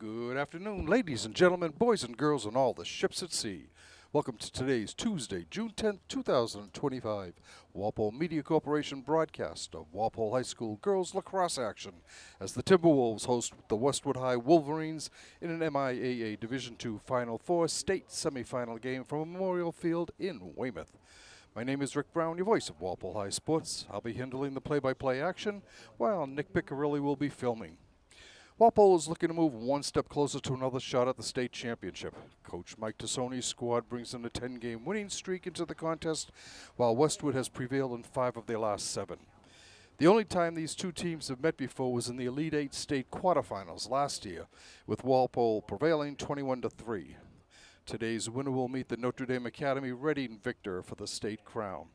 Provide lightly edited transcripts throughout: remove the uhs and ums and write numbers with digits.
Good afternoon, ladies and gentlemen, boys and girls, and all the ships at sea. Welcome to today's Tuesday, June 10th, 2025, Walpole Media Corporation broadcast of Walpole High School girls lacrosse action as the Timberwolves host the Westwood High Wolverines in an MIAA Division II Final Four state semifinal game from Memorial Field in Weymouth. My name is Rick Brown, your voice of Walpole High Sports. I'll be handling the play-by-play action while Nick Piccarilli will be filming. Walpole is looking to move one step closer to another shot at the state championship. Coach Mike Tassoni's squad brings in a 10-game winning streak into the contest, while Westwood has prevailed in 5 of their last 7. The only time these two teams have met before was in the Elite 8 state quarterfinals last year, with Walpole prevailing 21-3. Today's winner will meet the Notre Dame Academy Reading victor for the state crown.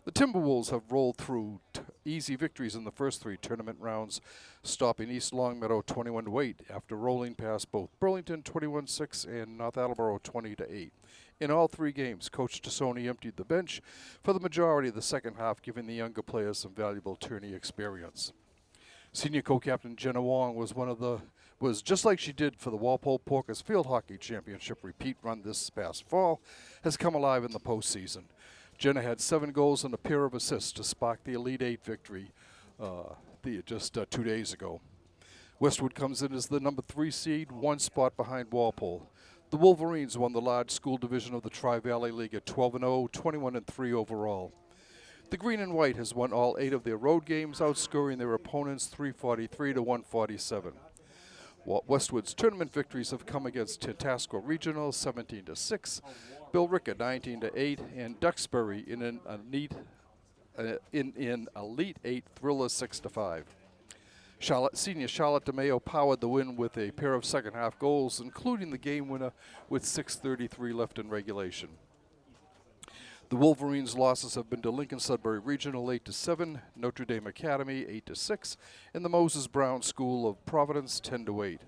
The Timberwolves have rolled through easy victories in the first 3 tournament rounds, stopping East Longmeadow 21-8 after rolling past both Burlington 21-6 and North Attleboro 20-8. In all 3 games, Coach Tassoni emptied the bench for the majority of the second half, giving the younger players some valuable tourney experience. Senior co-captain Jenna Wong was just like she did for the Walpole Porkers Field Hockey Championship repeat run this past fall, has come alive in the postseason. Jenna had 7 goals and a pair of assists to spark the Elite 8 victory just 2 days ago. Westwood comes in as the number 3 seed, 1 spot behind Walpole. The Wolverines won the large school division of the Tri-Valley League at 12-0, 21-3 overall. The Green and White has won all 8 of their road games, outscoring their opponents 343-147. Westwood's tournament victories have come against Tantasco Regional 17-6, Billerica 19-8, and Duxbury in an Elite 8 thriller 6-5. Senior Charlotte DeMayo powered the win with a pair of second-half goals, including the game winner with 6:33 left in regulation. The Wolverines' losses have been to Lincoln Sudbury Regional 8-7, Notre Dame Academy 8-6, and the Moses Brown School of Providence 10-8.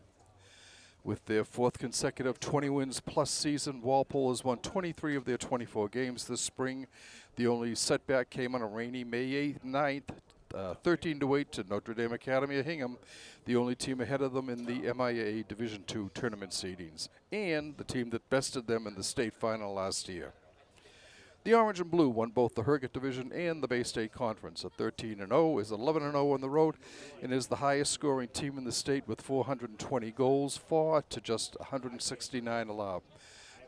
With their 4th consecutive 20 wins plus season, Walpole has won 23 of their 24 games this spring. The only setback came on a rainy May 9th, 13-8 to Notre Dame Academy of Hingham, the only team ahead of them in the MIAA Division II tournament seedings, and the team that bested them in the state final last year. The Orange and Blue won both the Herget Division and the Bay State Conference at 13-0, is 11-0 on the road, and is the highest scoring team in the state with 420 goals, 4 to just 169 allowed.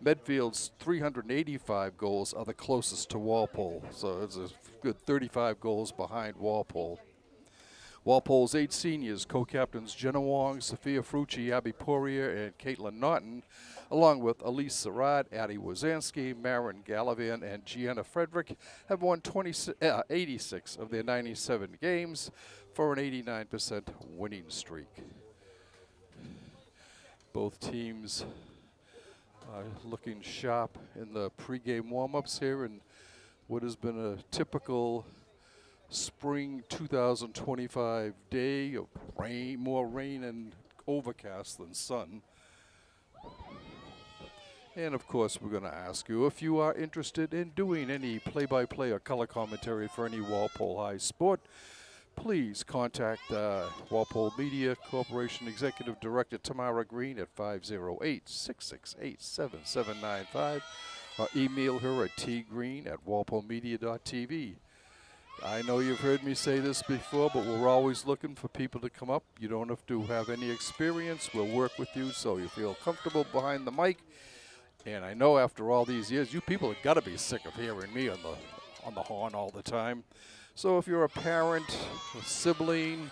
Medfield's 385 goals are the closest to Walpole, so it's a good 35 goals behind Walpole. Walpole's 8 seniors, co-captains Jenna Wong, Sophia Frucci, Abby Poirier, and Caitlin Naughton, along with Elise Surratt, Addie Wazanski, Marin Gallivan, and Gianna Frederick, have won 86 of their 97 games for an 89% winning streak. Both teams are looking sharp in the pregame warm-ups here in what has been a typical spring 2025 day of rain, more rain and overcast than sun. And of course, we're going to ask you if you are interested in doing any play-by-play or color commentary for any Walpole High sport. Please contact Walpole Media Corporation Executive Director Tamara Green at 508-668-7795 or email her at tgreen@walpolemedia.tv. I know you've heard me say this before, but we're always looking for people to come up. You don't have to have any experience. We'll work with you so you feel comfortable behind the mic. And I know after all these years, you people have got to be sick of hearing me on the horn all the time. So if you're a parent, a sibling,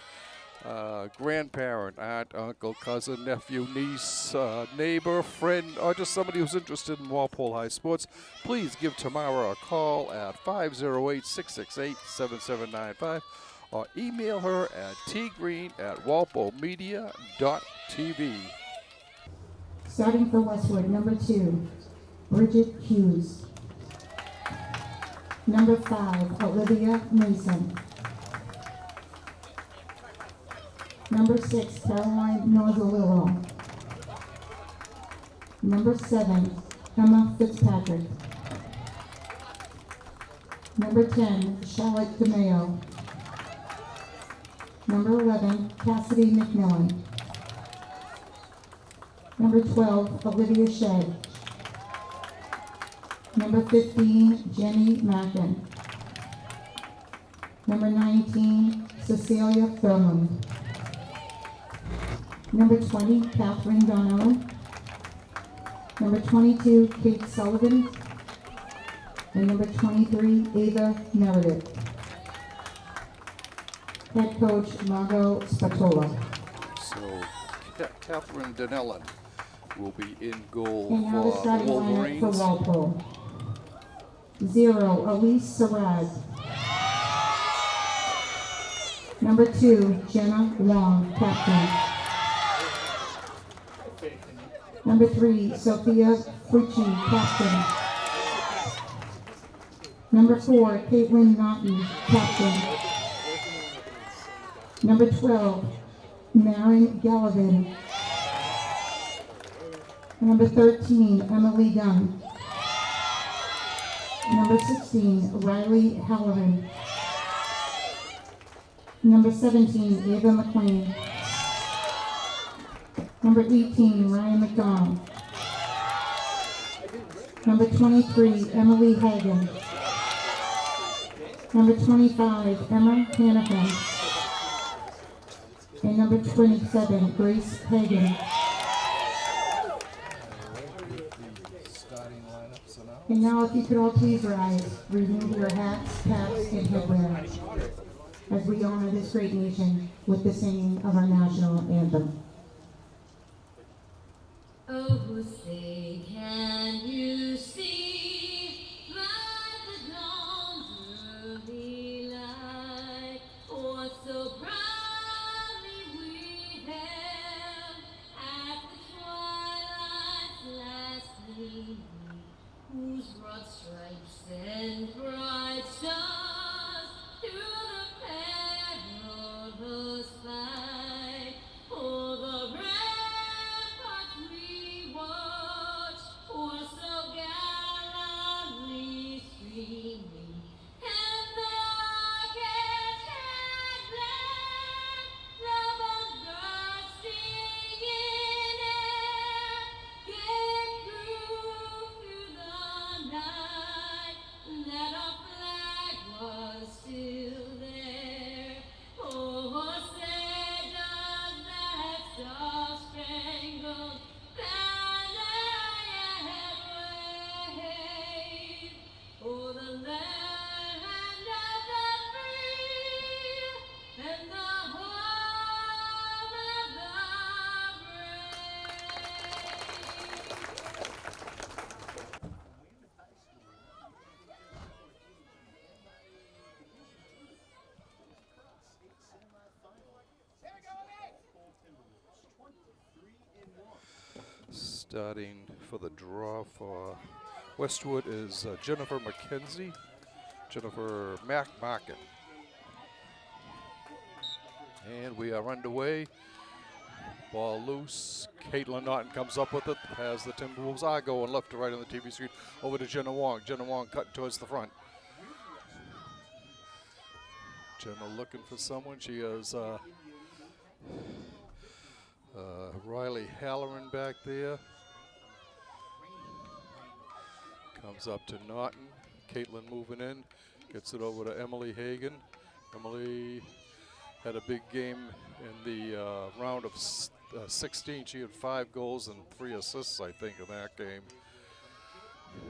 grandparent, aunt, uncle, cousin, nephew, niece, neighbor, friend, or just somebody who's interested in Walpole High sports, please give Tamara a call at 508-668-7795 or email her at tgreen@walpolemedia.tv. Starting for Westwood, number 2, Bridget Hughes. Number 5, Olivia Mason. Number 6, Caroline Nozzolillo. Number 7, Emma Fitzpatrick. Number 10, Charlotte DeMayo. Number 11, Cassidy McMillan. Number 12, Olivia Shea. Number 15, Jenny Mackin. Number 19, Cecilia Thurmond. Number 20, Catherine Donnelly. Number 22, Kate Sullivan. And number 23, Ava Meredith. Head coach, Margot Spatola. So Catherine Donnellan will be in goal And now the for the starting lineup for Wolverines. Walpole. 0, Elise Sarad. Number 2, Jenna Long, captain. Number 3, Sophia Fucci, captain. Number 4, Caitlin Naughton, captain. Number 12, Marin Gallivan. Number 13, Emily Dunn. Number 16, Riley Halloran. Number 17, Ava McLean. Number 18, Ryan McDonald. Number 23, Emily Hagan. Number 25, Emma Hannafin. And number 27, Grace Hagan. And now if you could all please rise, remove your hats, caps, and headwear as we honor this great nation with the singing of our national anthem. Oh, say, can you see by the dawn's early light what so proudly we hailed at the twilight's last gleaming, whose broad stripes and bright stars through the perilous fight, oh, the ramparts we watched were so gallantly streaming, and the arcades headland, the bombs bursting in air, gave proof through the night that our flag was still there. Oh, say does that star-spangled banner yet wave? Oh, the land of the free and the home of the brave. Starting for the draw for Westwood is Jennifer McKenzie, Jennifer Markin. And we are underway. Ball loose. Caitlin Naughton comes up with it. Has the Timberwolves are going left to right on the TV screen. Over to Jenna Wong. Jenna Wong cutting towards the front. Jenna looking for someone. She has Riley Halloran back there. Comes up to Naughton. Caitlin moving in. Gets it over to Emily Hagan. Emily had a big game in the round of 16. She had 5 goals and 3 assists, I think, in that game.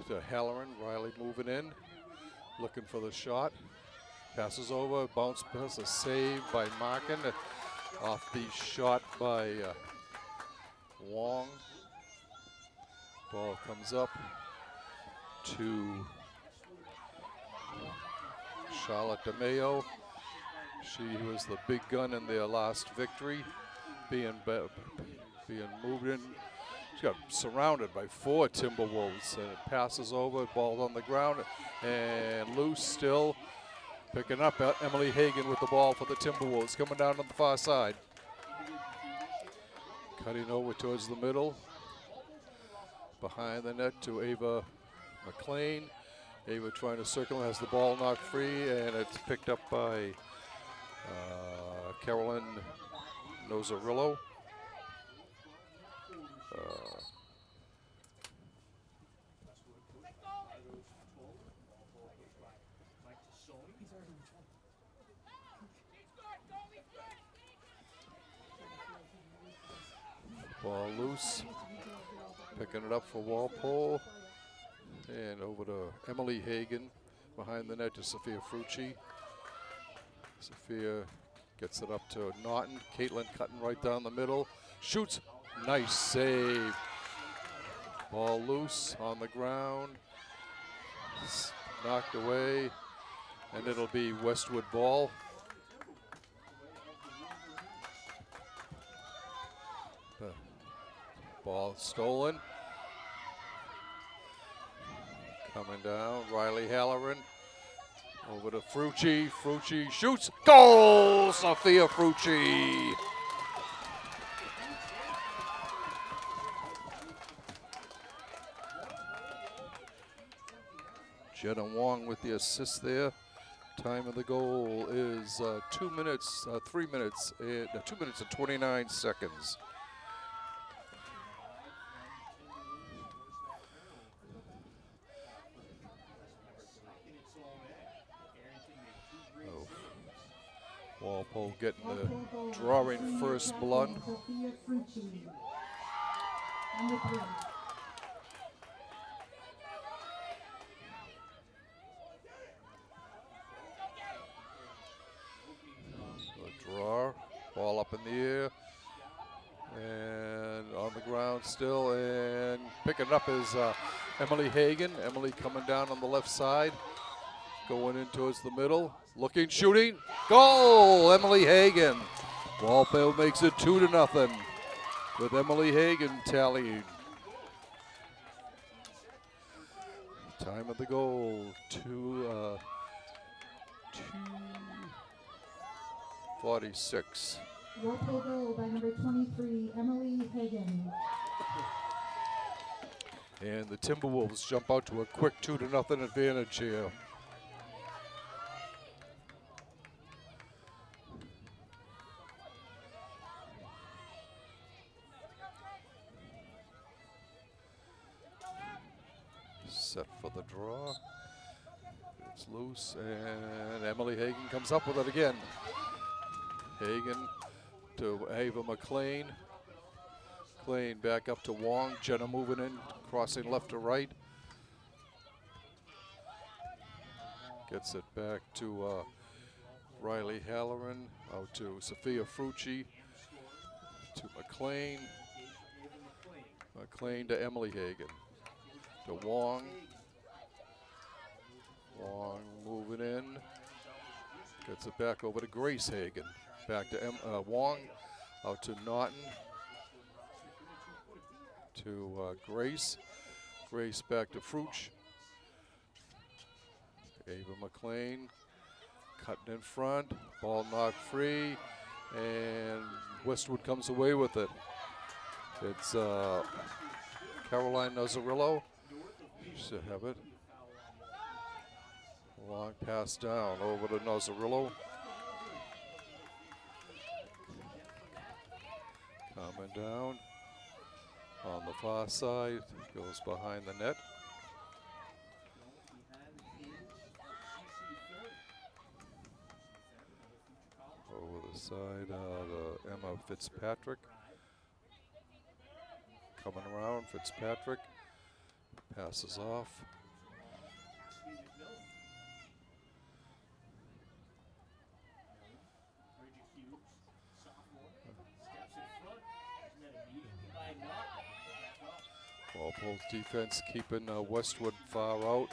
To Halloran. Riley moving in. Looking for the shot. Passes over. Bounce pass. A save by Markin. Off the shot by Wong. Ball comes up to Charlotte DeMayo. She was the big gun in their last victory, being moved in. She got surrounded by 4 Timberwolves, and it passes over, ball on the ground, and loose still. Picking up Emily Hagan with the ball for the Timberwolves, coming down on the far side. Cutting over towards the middle. Behind the net to Ava McLean. Ava trying to circle, has the ball knocked free, and it's picked up by Carolyn Nozarillo. Ball loose. Picking it up for Walpole. And over to Emily Hagan. Behind the net to Sophia Frucci. Sophia gets it up to Naughton. Caitlin cutting right down the middle. Shoots. Nice save. Ball loose on the ground. Knocked away. And it'll be Westwood ball. Ball stolen. Coming down, Riley Halloran. Over to Frucci. Frucci shoots. Goal! Sophia Frucci. Jenna Wong with the assist there. Time of the goal is 2 minutes, 3 minutes, 2 minutes and 29 seconds. Walpole getting the drawing first blood. Sophia Frucci. Number 3. The draw, ball up in the air, and on the ground still, and picking it up is Emily Hagan. Emily coming down on the left side, going in towards the middle, looking, shooting, goal! Emily Hagan. Walpole makes it 2-0 with Emily Hagan tallying. Time of the goal, 2:46. Walpole goal by number 23, Emily Hagan. And the Timberwolves jump out to a quick 2-0 advantage here. Set for the draw. It's loose, and Emily Hagan comes up with it again. Hagan to Ava McLean. McLean back up to Wong. Jenna moving in, crossing left to right. Gets it back to Riley Halloran. Out to Sophia Frucci. To McLean. McLean to Emily Hagan. To Wong. Wong moving in. Gets it back over to Grace Hagan. Back to Wong. Out to Naughton. To Grace. Grace back to Fruch. Ava McLean cutting in front. Ball knocked free. And Westwood comes away with it. It's Caroline Nazzarillo. Should have it. Long pass down over to Nazzarillo. Coming down on the far side, goes behind the net. Over the side, to Emma Fitzpatrick. Coming around, Fitzpatrick passes off. Walpole's defense keeping Westwood far out.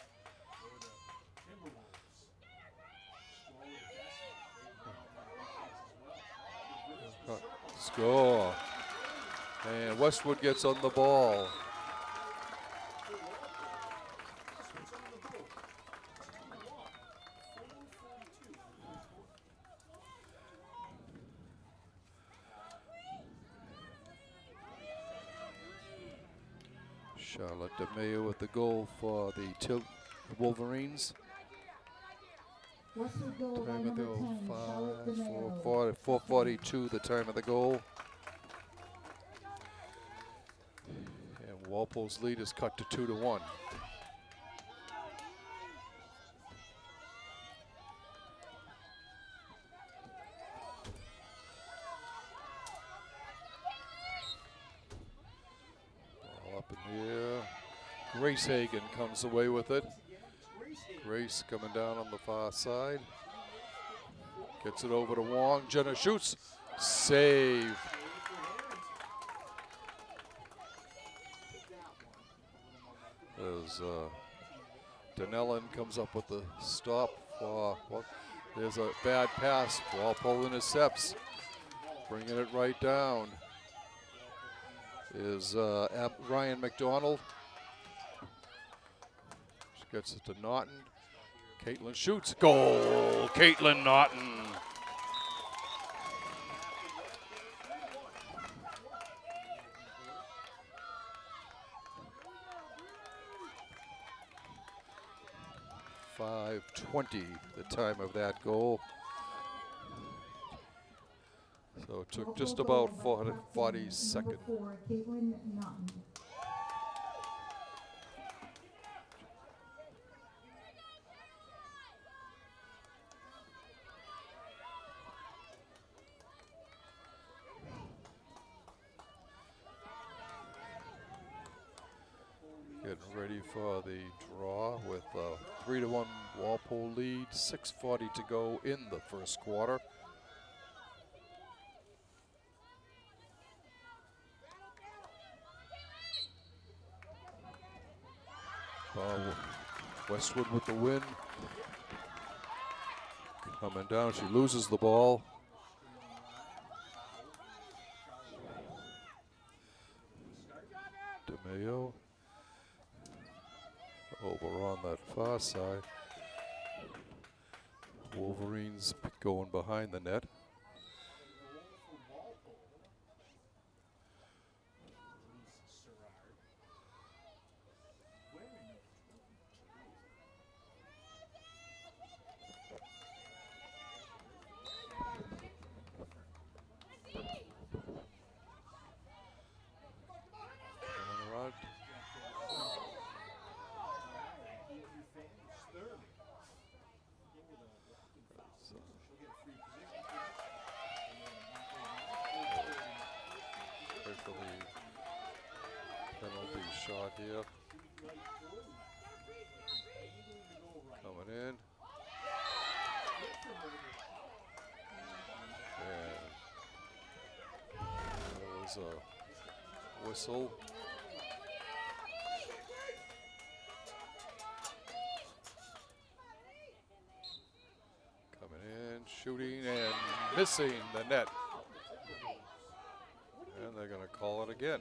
Score. And Westwood gets on the ball. Charlotte DeMayo with the goal for the Wolverines. Westwood goal by Time of number the goal, 10, Charlotte DeMayo. 4:42 the time of the goal. Walpole's lead is cut to 2-1. Ball up in the air. Grace Hagan comes away with it. Grace coming down on the far side. Gets it over to Wong. Jenna shoots. Save. There's Denellen comes up with the stop. There's a bad pass. Walpole intercepts. Bringing it right down is Ryan McDonald. She gets it to Naughton. Caitlin shoots. Goal! Caitlin Naughton. .520 the time of that goal. So it took just about 40 seconds. Caitlin Naughton. Getting ready for the draw with a 3-1 Walpole lead, 6:40 to go in the first quarter. Westwood with the win. Coming down, she loses the ball. DeMayo over on that far side. Wolverines going behind the net. Penalty shot here. Coming in. And there was a whistle. Coming in, shooting and missing the net. And they're going to call it again.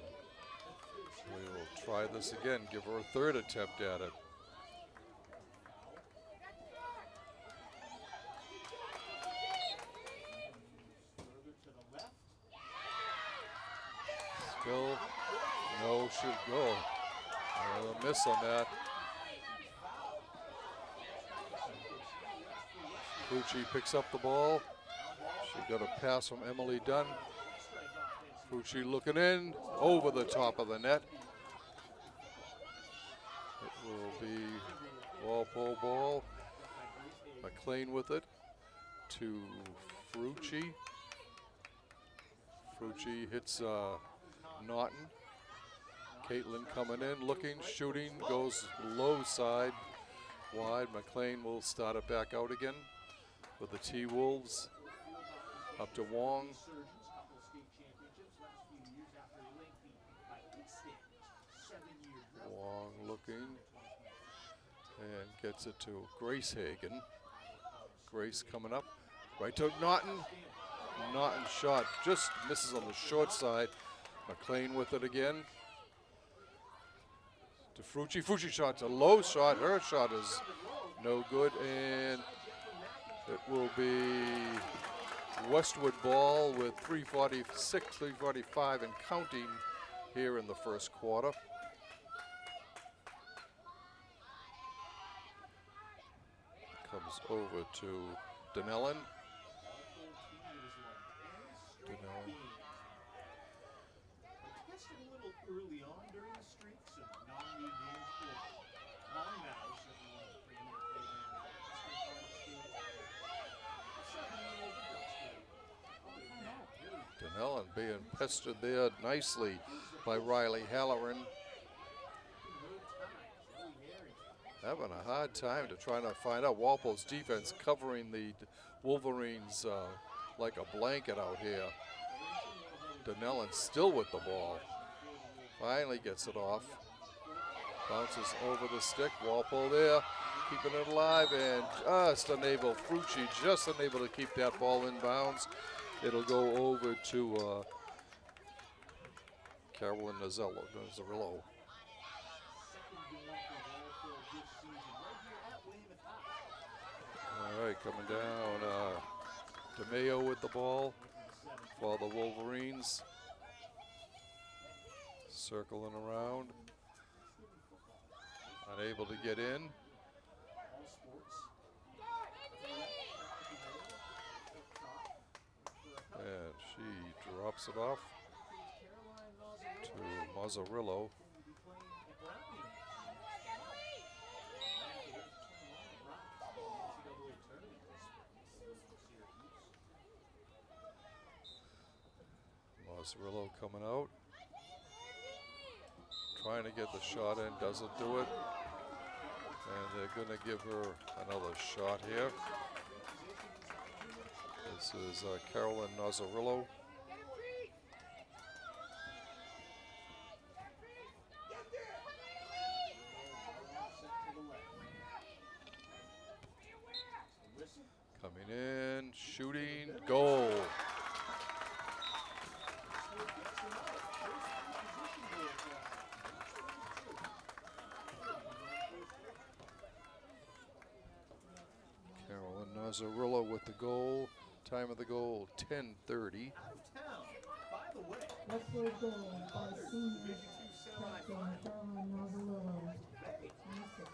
We will try this again, give her a third attempt at it. Still no shoot goal. A miss on that. Fucci picks up the ball. She got a pass from Emily Dunn. Fucci looking in, over the top of the net. It will be Walpole ball. McLean with it to Fucci. Fucci hits Naughton. Caitlin coming in, looking, shooting, goes low side, wide. McLean will start it back out again with the T-Wolves. Up to Wong. Wong looking and gets it to Grace Hagan. Grace coming up, right to Naughton. Naughton shot just misses on the short side. McLean with it again. To Fucci. Fucci shot's a low shot. Her shot is no good, and it will be Westwood ball with 3:46, 3:45 and counting here in the first quarter. Comes over to Denellen. Denellen being pestered there nicely by Riley Halloran. Having a hard time to try to find out Walpole's defense covering the Wolverines like a blanket out here. Denellen still with the ball. Finally gets it off. Bounces over the stick. Walpole there, keeping it alive, and just unable, Frucci just unable to keep that ball in bounds. It'll go over to Carolyn Nazzarillo. All right, coming down. DeMayo with the ball for the Wolverines. Circling around. Unable to get in. And she drops it off to Mazzarillo. Mazzarillo coming out. Trying to get the shot in, doesn't do it. And they're going to give her another shot here. This is Carolyn Nazzarillo. Coming in, shooting, goal. Carolyn Nazzarillo with the goal. Time of the goal, 10:30. Westwood goal by senior captain Caroline Mazzarillo. 26.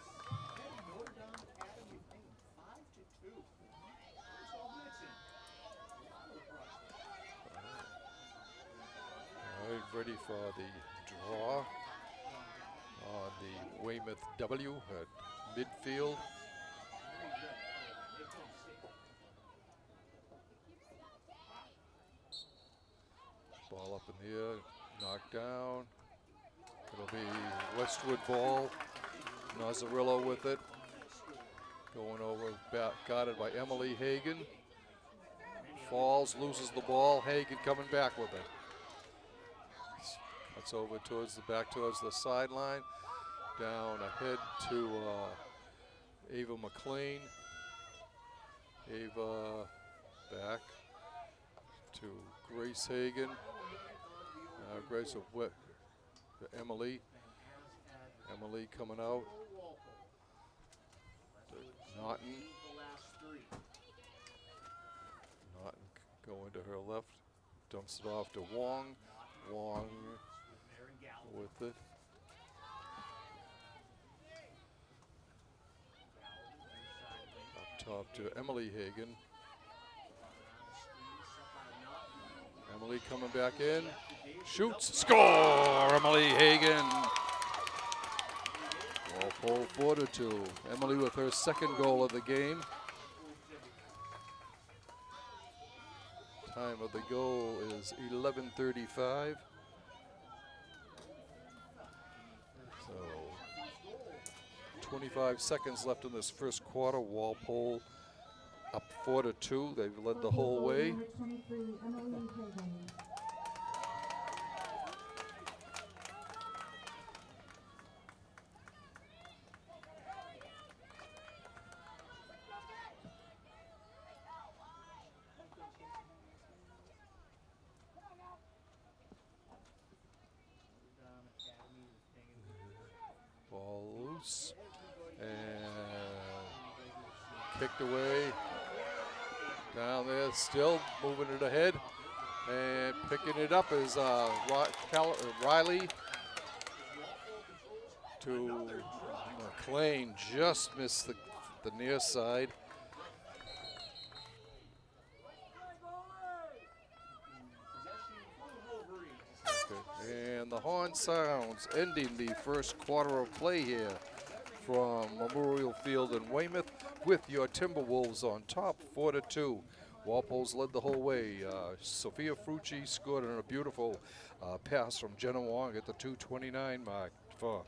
All right, ready for the draw on the Weymouth W at midfield. Ball up in the air, knocked down. It'll be Westwood ball. Nazzarillo with it. Going over, got it by Emily Hagan. Falls, loses the ball. Hagan coming back with it. That's over towards the back towards the sideline. Down ahead to Ava McLean. Ava back to Grace Hagan. Grace of what? Emily. Emily coming out. Naughton. Naughton going to her left. Dumps it off to Wong. Wong with it. Up top to Emily Hagan. Emily coming back in. Shoots. Score! Emily Hagan. Walpole 4-2. Emily with her second goal of the game. Time of the goal is 11:35. So 25 seconds left in this first quarter. Walpole up 4-2. They've led the whole way. Number 23, Emily Hagan. Ball loose and kicked away. Down there, still moving it ahead and picking it up is Riley to McLean. Just missed the near side. Okay. And the horn sounds, ending the first quarter of play here from Memorial Field in Weymouth with your Timberwolves on top 4-2. Walpole's led the whole way. Sophia Frucci scored on a beautiful pass from Jenna Wong at the 2:29 mark for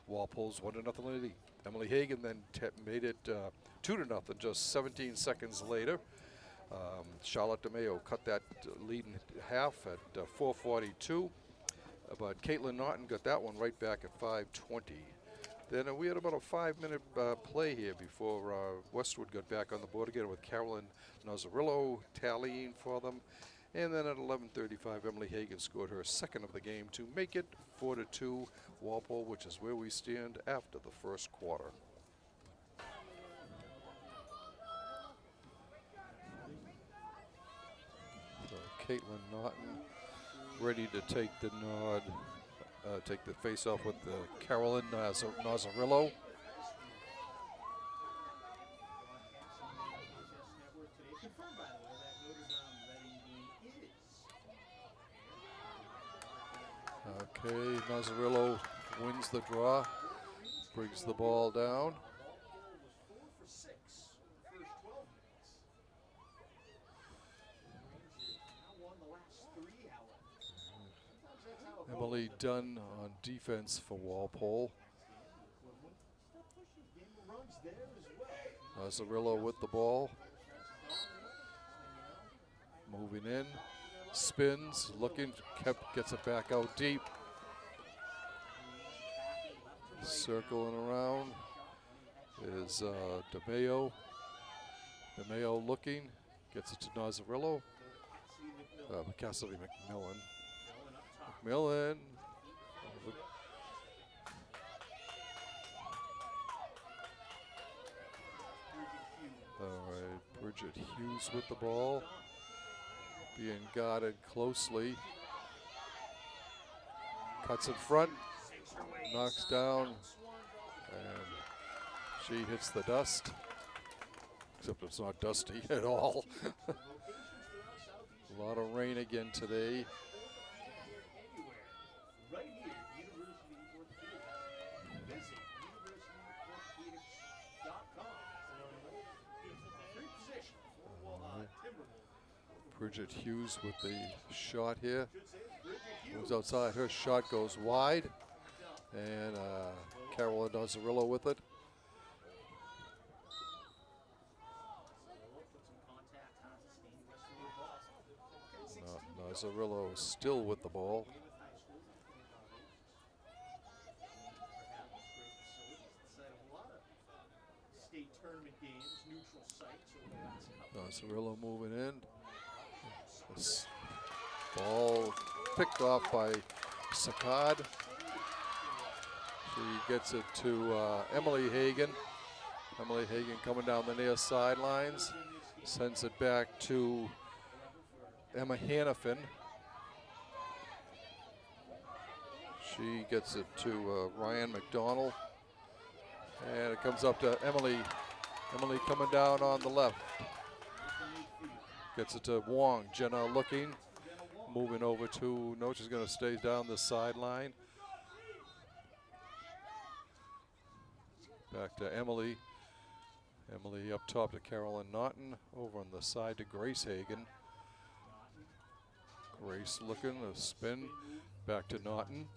Walpole's 1-0 lead. Emily Hagan then made it 2-0 just 17 seconds later. Charlotte DeMeo cut that lead in half at 4:42. But Caitlin Naughton got that one right back at 5:20. Then we had about a 5-minute play here before Westwood got back on the board again with Carolyn Nazzarillo tallying for them. And then at 11:35, Emily Hagan scored her second of the game to make it 4-2 Walpole, which is where we stand after the first quarter. So Caitlin Naughton ready to take the nod, take the face-off with Carolyn Nazzarillo. Okay, Nazzarillo wins the draw, brings the ball down. Emily Dunn on defense for Walpole. Nazzarillo with the ball. Moving in. Spins, looking, gets it back out deep. Circling around is DeMeo. DeMeo looking, gets it to Nazzarillo. Cassidy McMillan. McMillan. All right, Bridget Hughes with the ball. Being guarded closely. Cuts in front, knocks down, and she hits the dust. Except it's not dusty at all. A lot of rain again today. Bridget Hughes with the shot here. Moves outside, her shot goes wide. And Carolyn Nazzarillo with it. Nazzarillo is still with the ball. Nazzarillo moving in. This ball picked off by Sakad. She gets it to Emily Hagan. Emily Hagan coming down the near sidelines. Sends it back to Emma Hannafin. She gets it to Ryan McDonald. And it comes up to Emily. Emily coming down on the left. Gets it to Wong. Jenna looking. Moving over to, no, she's going to stay down the sideline. Back to Emily. Emily up top to Carolyn Naughton. Over on the side to Grace Hagan. Grace looking, a spin. Back to Naughton.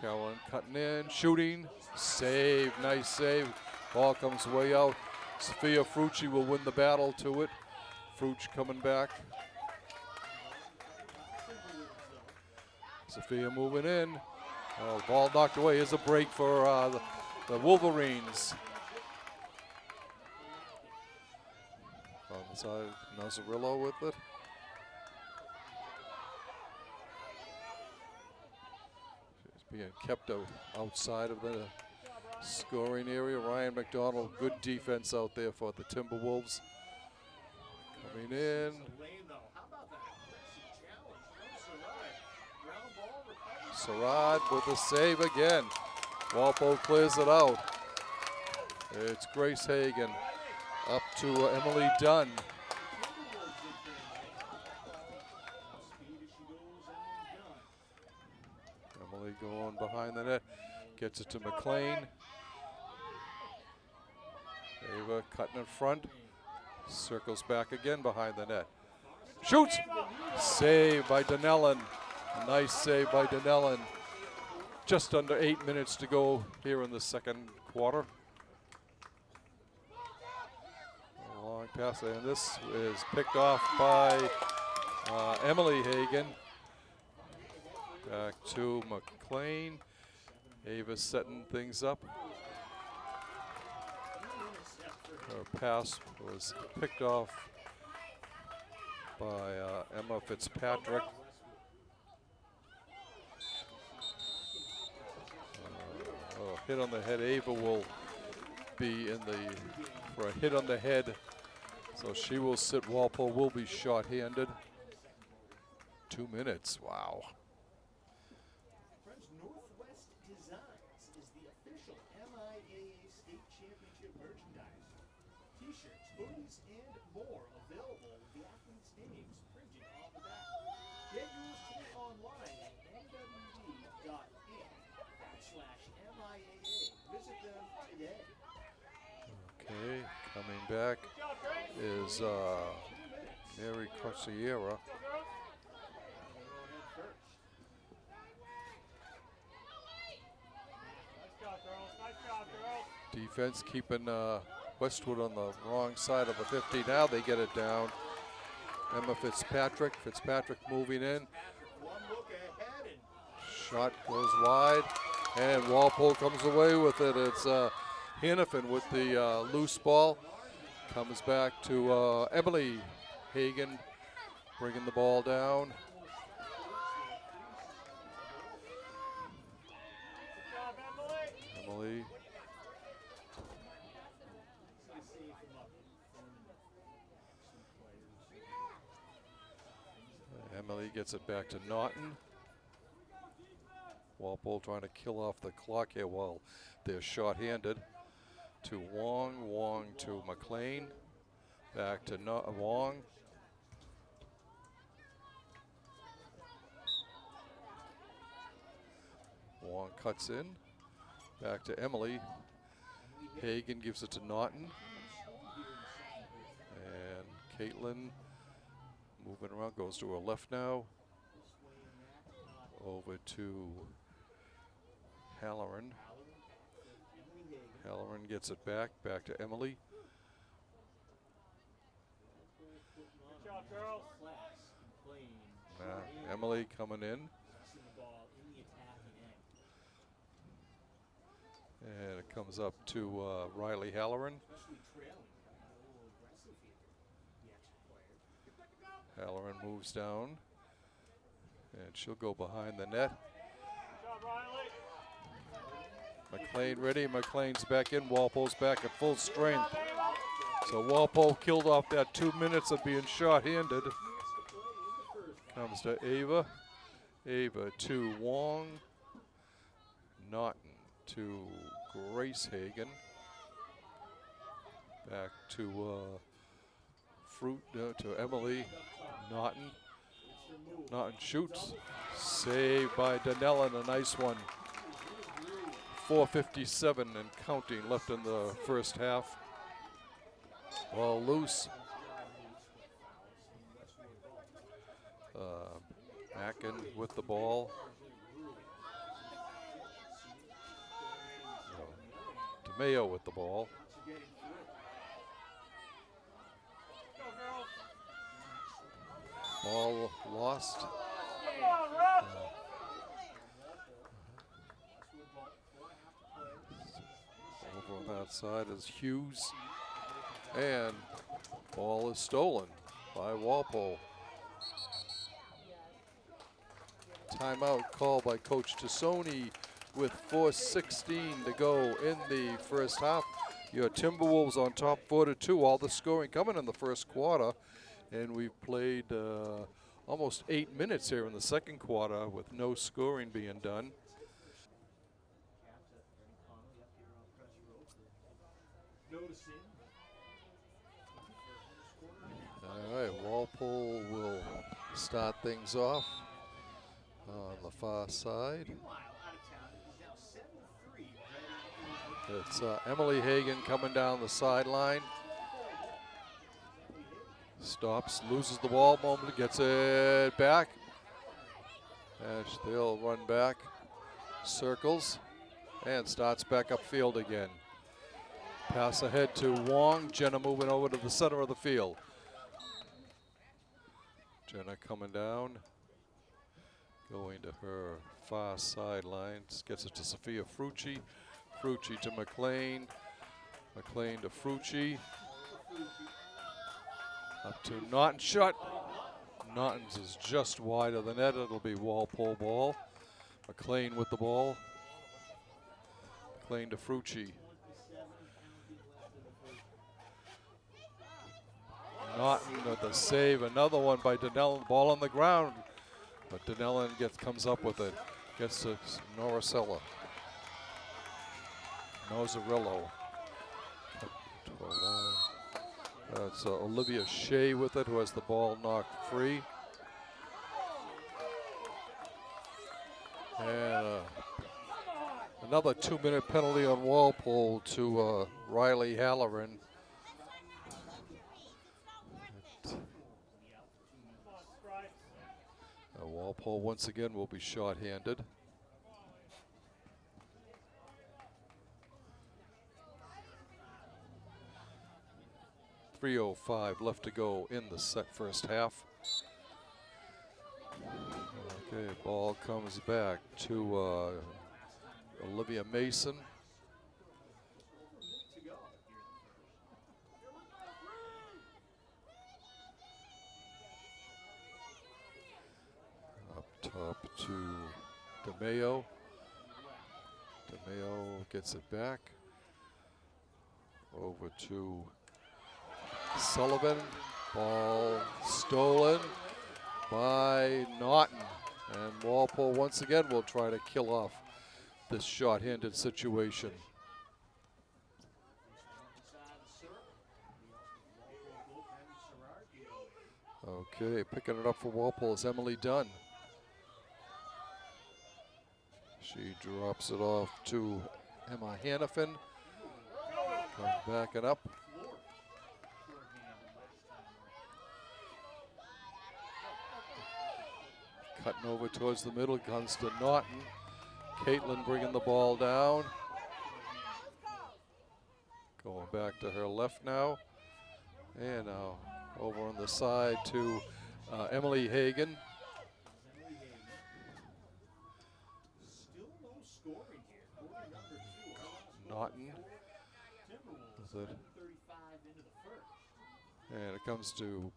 Carolyn cutting in, shooting. Save, nice save. Ball comes way out. Sophia Frucci will win the battle to it. Fruch coming back. Sophia moving in. Oh, ball knocked away. Here's a break for the Wolverines. On the side, Nazzarillo with it. She's being kept outside of the scoring area. Ryan McDonald, good defense out there for the Timberwolves. Coming in. Sarad with a save again. Walpole clears it out. It's Grace Hagan up to Emily Dunn. Emily going behind the net. Gets it to McLean. Ava cutting in front. Circles back again behind the net. Shoots! Save by Donnellan. A nice save by Donnellan. Just under 8 minutes to go here in the second quarter. A long pass, and this is picked off by Emily Hagan. Back to McLean. Ava setting things up. Her pass was picked off by Emma Fitzpatrick. Hit on the head. Ava will be in for a hit on the head. So she will sit. Walpole will be short-handed. 2 minutes. Wow. Friends, Northwest Designs is the official MIAA State Championship merchandise. T-shirts, hoodies, and more available with the athletes' names printed on the back. Get yours today online at nwd.in/MIAA. Visit them today. Okay, coming back is Mary Corsiera. Defense keeping Westwood on the wrong side of the 50. Now they get it down. Emma Fitzpatrick. Fitzpatrick moving in. Shot goes wide, and Walpole comes away with it. It's Hannafin with the loose ball. Comes back to Emily Hagan, bringing the ball down. Emily. Emily gets it back to Naughton. Walpole trying to kill off the clock here while they're short-handed. To Wong, Wong to McLean. Back to Wong. Wong cuts in. Back to Emily. Hagan gives it to Naughton. And Caitlin moving around, goes to her left now. Over to Halloran. Halloran gets it back to Emily. Emily coming in. And it comes up to Riley Halloran. Halloran moves down. And she'll go behind the net. McLean ready. McLean's back in. Walpole's back at full strength. So Walpole killed off that 2 minutes of being short-handed. Comes to Ava. Ava to Wong. Naughton to Grace Hagan. Back to Fruit to Emily. Naughton. Naughton shoots. Saved by Donnellan, a nice one. 4:57 and counting left in the first half. Ball loose. Mackin with the ball. DeMayo with the ball. Ball lost. Over on that side is Hughes. And ball is stolen by Walpole. Timeout called by Coach Tassoni with 4:16 to go in the first half. Your Timberwolves on top 4-2. All the scoring coming in the first quarter. And we've played almost 8 minutes here in the second quarter with no scoring being done. All right, Walpole will start things off on the far side. It's Emily Hagan coming down the sideline. Stops, loses the ball, moment, gets it back. And they'll run back, circles, and starts back upfield again. Pass ahead to Wong. Jenna moving over to the center of the field. Jenna coming down, going to her far sideline. Gets it to Sophia Frucci. Frucci to McLean. McLean to Frucci. Up to Naughton, shot. Naughton's is just wide of the net. It'll be Walpole ball. McLean with the ball. McLean to Frucci. Naughton with the save. Another one by Denellen. Ball on the ground. But Denellen comes up with it. Gets to Norrisella. Nozarillo. It's Olivia Shea with it, who has the ball knocked free. And another 2-minute penalty on Walpole to Riley Halloran. Walpole once again will be short-handed. .305 left to go in the first half. Okay, ball comes back to Olivia Mason. Up top to DeMayo. DeMayo gets it back. Over to Sullivan. Ball stolen by Naughton. And Walpole once again will try to kill off this short-handed situation. Okay, picking it up for Walpole is Emily Dunn. She drops it off to Emma Hannafin. Comes back and up. Cutting over towards the middle, comes to Naughton. Caitlin bringing the ball down. Going back to her left now. And now over on the side to Emily Hagan. Naughton. And it comes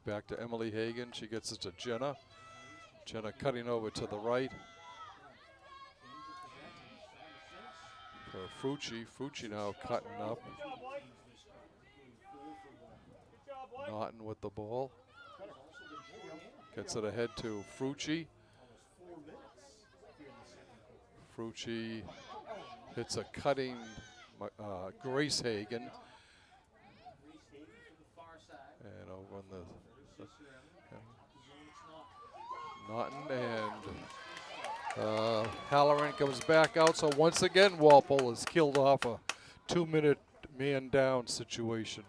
back to Emily Hagan. She gets it to Jenna. Jenna cutting over to the right. For Frucci. Frucci now cutting up. Naughton with the ball. Gets it ahead to Frucci. Frucci hits a cutting Grace Hagan. And over on the Naughton and Halloran comes back out. So once again, Walpole has killed off a 2-minute man down situation.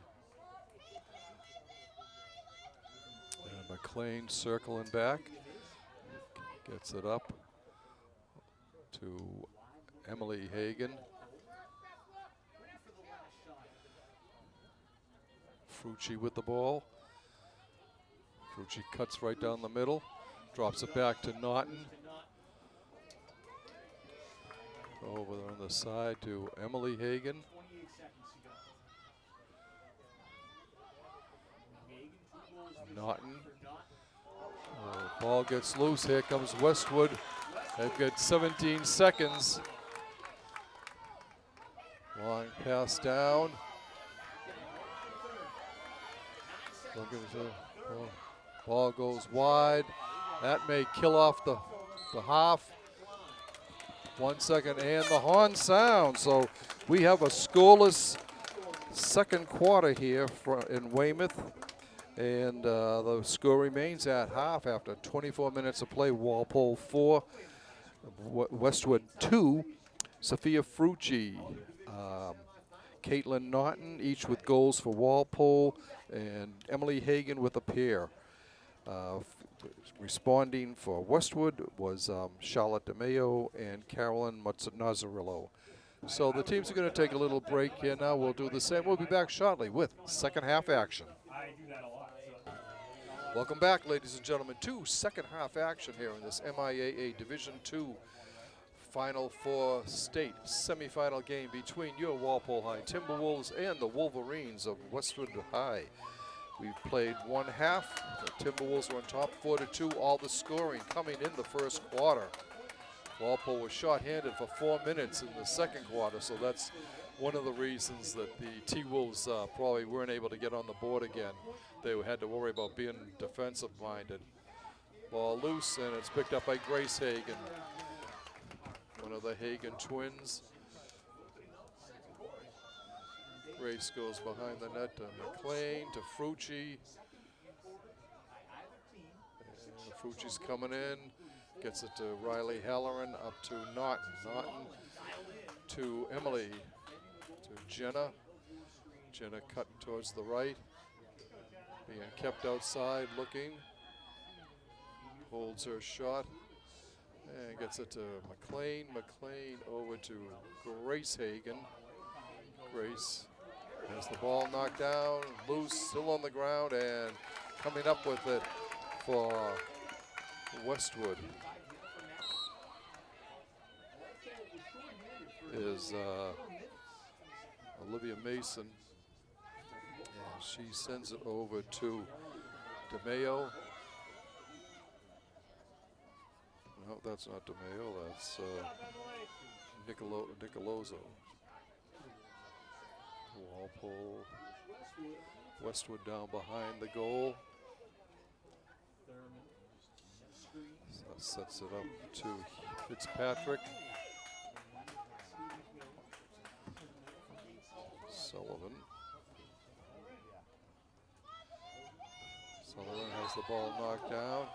And McLean circling back. Gets it up to Emily Hagan. Frucci with the ball. Frucci cuts right down the middle. Drops it back to Naughton. Over on the side to Emily Hagan. Naughton. Ball gets loose. Here comes Westwood. They've got 17 seconds. Long pass down. Looking to ball goes wide. That may kill off the half. 1 second and the horn sounds. So we have a scoreless second quarter here in Weymouth. And the score remains at half after 24 minutes of play. Walpole 4, Westwood 2. Sophia Frucci Caitlin Naughton, each with goals for Walpole, and Emily Hagan with a pair. Responding for Westwood was Charlotte DeMayo and Carolyn Nazzarillo. So the teams are going to take a little break here now. We'll do the same. We'll be back shortly with second half action. Welcome back, ladies and gentlemen, to second half action here in this MIAA Division II Final Four state semifinal game between your Walpole High Timberwolves and the Wolverines of Westwood High. We've played one half. The Timberwolves were on top 4-2. All the scoring coming in the first quarter. Walpole was short-handed for 4 minutes in the second quarter, so that's one of the reasons that the T-Wolves probably weren't able to get on the board again. They had to worry about being defensive-minded. Ball loose, and it's picked up by Grace Hagan, one of the Hagan twins. Grace goes behind the net to McLean, to Frucci. And Frucci's coming in, gets it to Riley Halloran, up to Naughton. Naughton to Emily, to Jenna. Jenna cutting towards the right. Being kept outside, looking. Holds her shot. And gets it to McLean. McLean over to Grace Hagan. Grace has the ball knocked down, loose, still on the ground, and coming up with it for Westwood is Olivia Mason. And she sends it over to DeMayo. No, that's not DeMayo, that's Nicolozo. Walpole, Westwood down behind the goal. So sets it up to Fitzpatrick. Sullivan. Sullivan has the ball knocked down.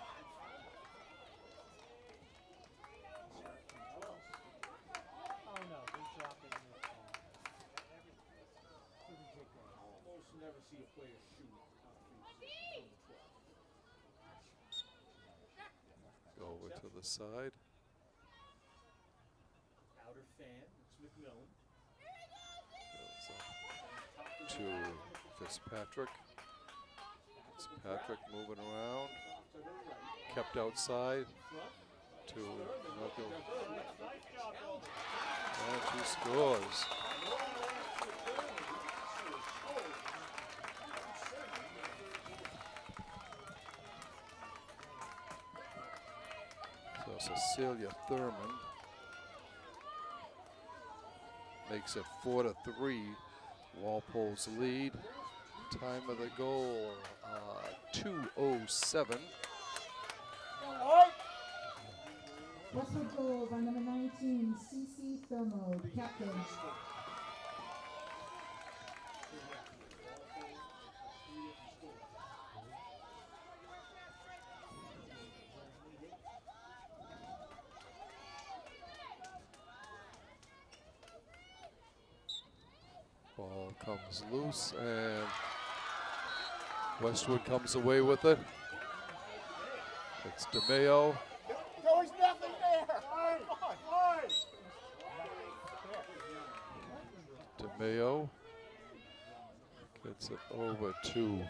Go over to the side. Outer fan, it's McMillan. Goes up to Fitzpatrick. Fitzpatrick moving around. Kept outside to Malcolm. And she scores. So Cecilia Thurman makes it 4-3. Walpole's lead. Time of the goal, 2:07. Westwood goal by number 19, CC Thermo, captain. Ball comes loose and Westwood comes away with it. It's DeMayo. There was nothing there. DeMayo gets it over to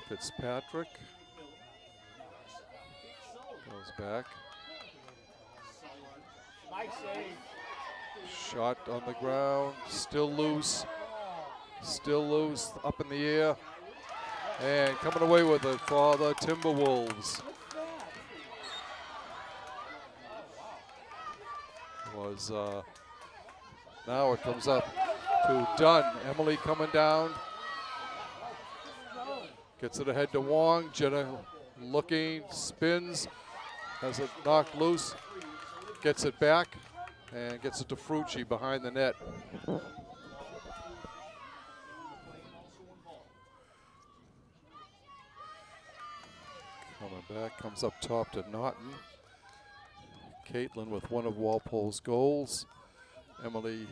Fitzpatrick. Goes back. Nice save. Shot on the ground, still loose, up in the air, and coming away with it for the Timberwolves was, now it comes up to Dunn. Emily coming down, gets it ahead to Wong. Jenna looking, spins, has it knocked loose, gets it back, and gets it to Frucci behind the net. Coming back, comes up top to Naughton. Caitlin with one of Walpole's goals. Emily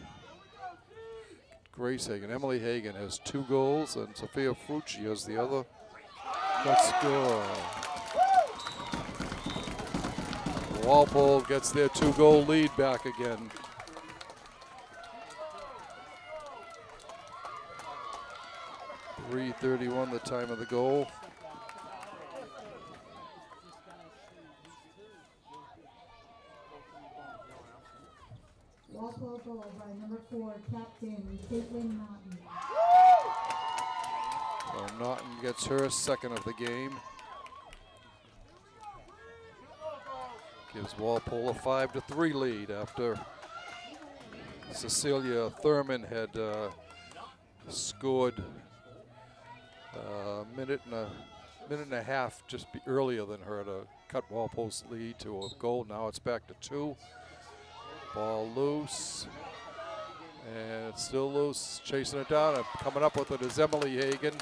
Grace Hagen. Emily Hagen has 2 goals, and Sophia Frucci has the other. Let's score. Walpole gets their 2-goal lead back again. .331 the time of the goal. Walpole goal by number 4, captain Caitlin Naughton. So Naughton gets her 2nd of the game. Gives Walpole a 5-3 lead after Cecilia Thurman had scored a minute and a half just earlier than her to cut Walpole's lead to a goal. Now it's back to 2. Ball loose, and it's still loose. Chasing it down and coming up with it is Emily Hagen.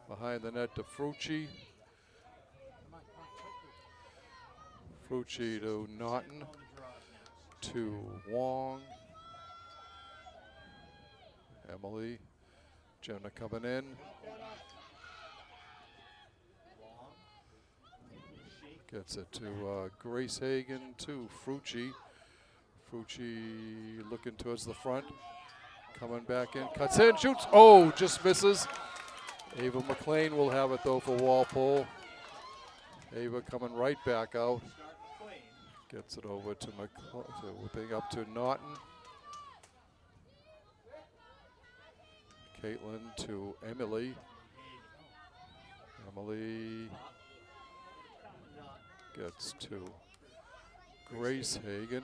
Behind the net to Frucci. Frucci to Naughton, to Wong. Emily, Jenna coming in. Gets it to Grace Hagen, to Frucci. Frucci looking towards the front. Coming back in, cuts in, shoots. Oh, just misses. Ava McLean will have it though for Walpole. Ava coming right back out. Gets it over to whipping up to Naughton. Caitlin to Emily. Emily gets to Grace Hagen.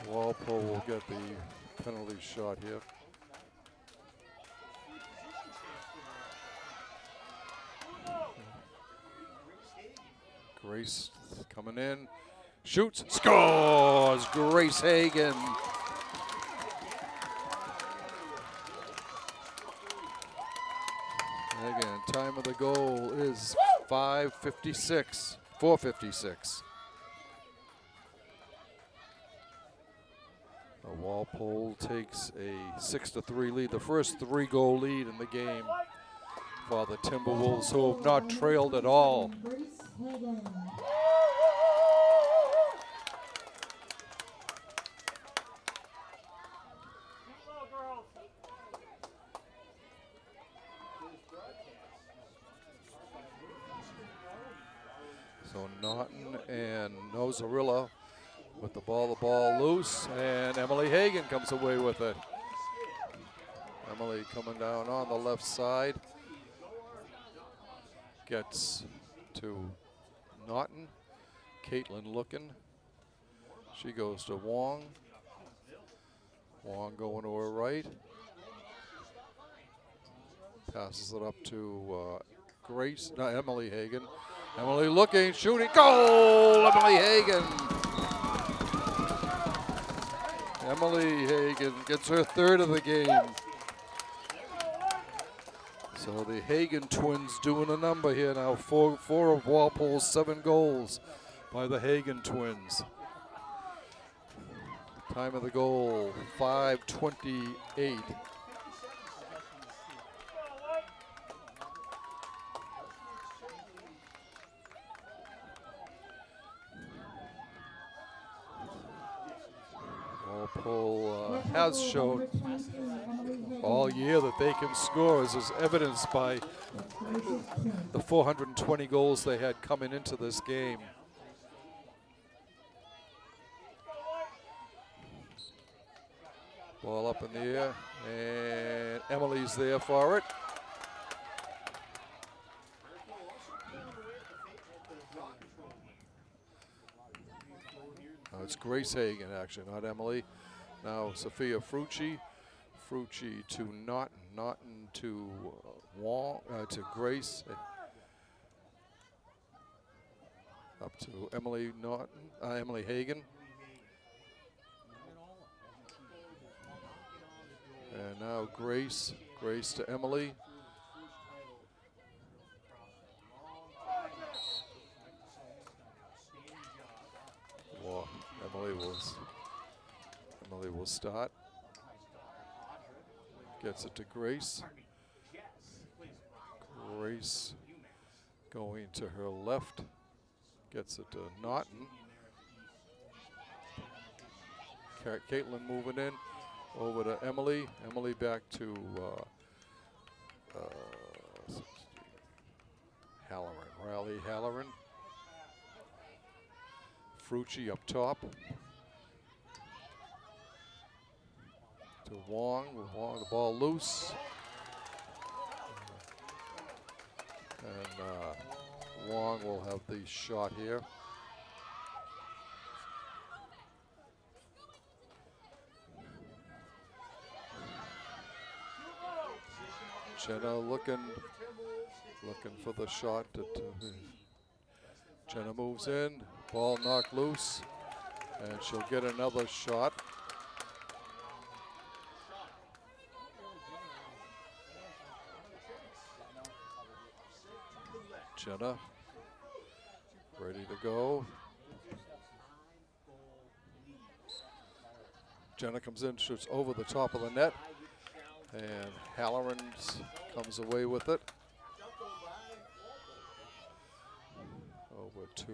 Walpole will get the penalty shot here. Grace coming in, shoots, scores! Grace Hagen. Again, time of the goal is 5:56, 4:56. Walpole takes a 6-3 lead, the first 3-goal lead in the game for the Timberwolves, who have not trailed at all. Grace Hagen. So Naughton and Nozarilla with the ball loose, and Emily Hagen comes away with it. Emily coming down on the left side. Gets to Naughton. Caitlin looking. She goes to Wong. Wong going to her right. Passes it up to Emily Hagen. Emily looking, shooting, goal! Emily Hagen. Emily Hagen gets her 3rd of the game. So the Hagen twins doing a number here now. 4 of Walpole's 7 goals by the Hagen twins. Time of the goal, 5:28. Walpole has shown all year that they can score, as is evidenced by the 420 goals they had coming into this game. Ball up in the air, and Emily's there for it. It's Grace Hagen, actually, not Emily. Now Sophia Frucci. Frucci to Naughton. Naughton to Wong, to Grace. Up to Emily Naughton, Emily Hagen. And now Grace to Emily. will start. Gets it to Grace. Grace going to her left. Gets it to Naughton. Caitlin moving in. Over to Emily. Emily back to Halloran. Riley Halloran. Frucci up top. To Wong. Wong, the ball loose. And Wong will have the shot here. Jenna looking for the shot. Jenna moves in, ball knocked loose, and she'll get another shot. Jenna ready to go. Jenna comes in, shoots over the top of the net. And Halloran comes away with it. Over to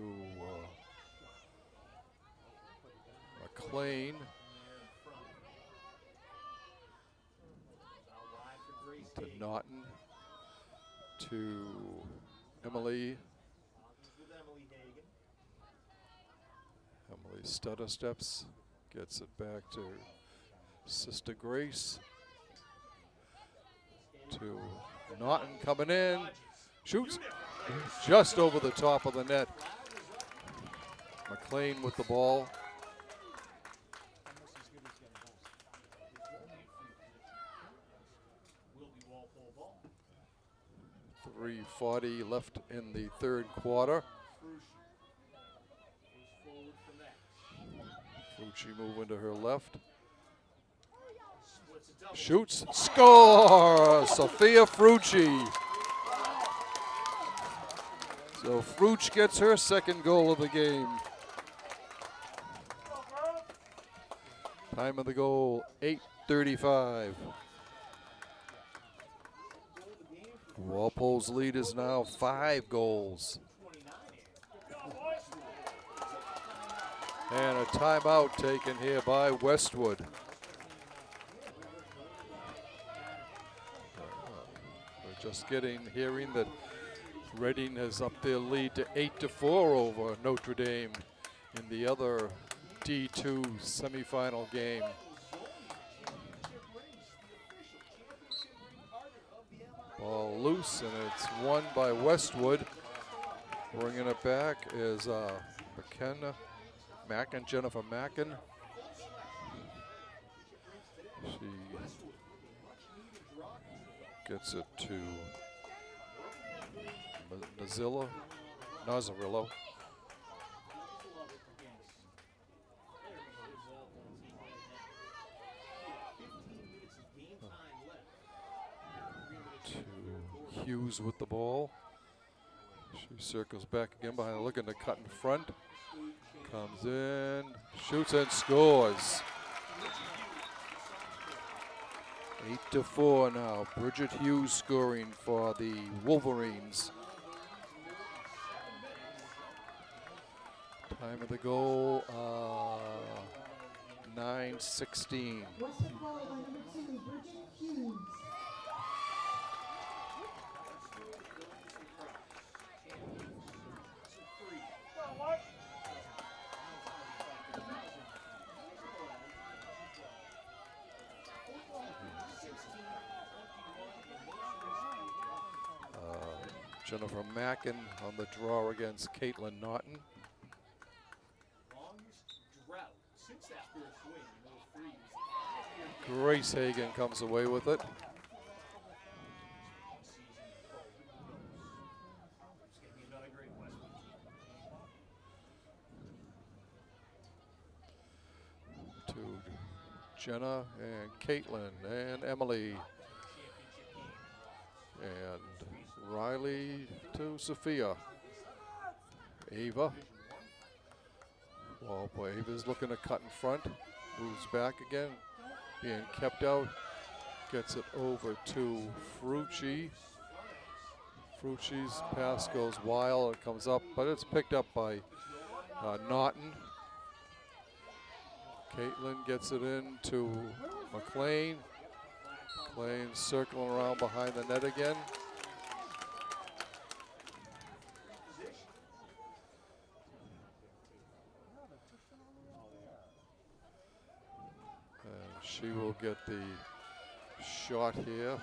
McLean. To Naughton. To Emily. Emily stutter steps. Gets it back to Sister Grace. To Naughton coming in, shoots just over the top of the net. McLean with the ball. .340 left in the third quarter. Frucci moving to her left. Shoots, score! Sophia Frucci. So Frucci gets her second goal of the game. Time of the goal, 8:35. Walpole's lead is now 5 goals. And a timeout taken here by Westwood. Just hearing that Reading has upped their lead to 8-4 over Notre Dame in the other D2 semifinal game. Ball loose, and it's won by Westwood. Bringing it back is McKenna Mackin, Jennifer Mackin. She gets it to Nazzarillo. To Hughes with the ball. She circles back again behind, looking to cut in front. Comes in, shoots and scores. 8-4 now. Bridget Hughes scoring for the Wolverines. Time of the goal, 9:16. Westwood goal by number 2, Bridget Hughes. Jennifer Mackin on the draw against Caitlin Naughton. Grace Hagan comes away with it. To Jenna and Caitlin and Emily. And Riley to Sophia. Ava. Walpole. Ava's looking to cut in front. Moves back again, being kept out. Gets it over to Frucci. Frucci's pass goes wild. It comes up, but it's picked up by Naughton. Caitlin gets it in to McLean. McLean circling around behind the net again. And she will get the shot here,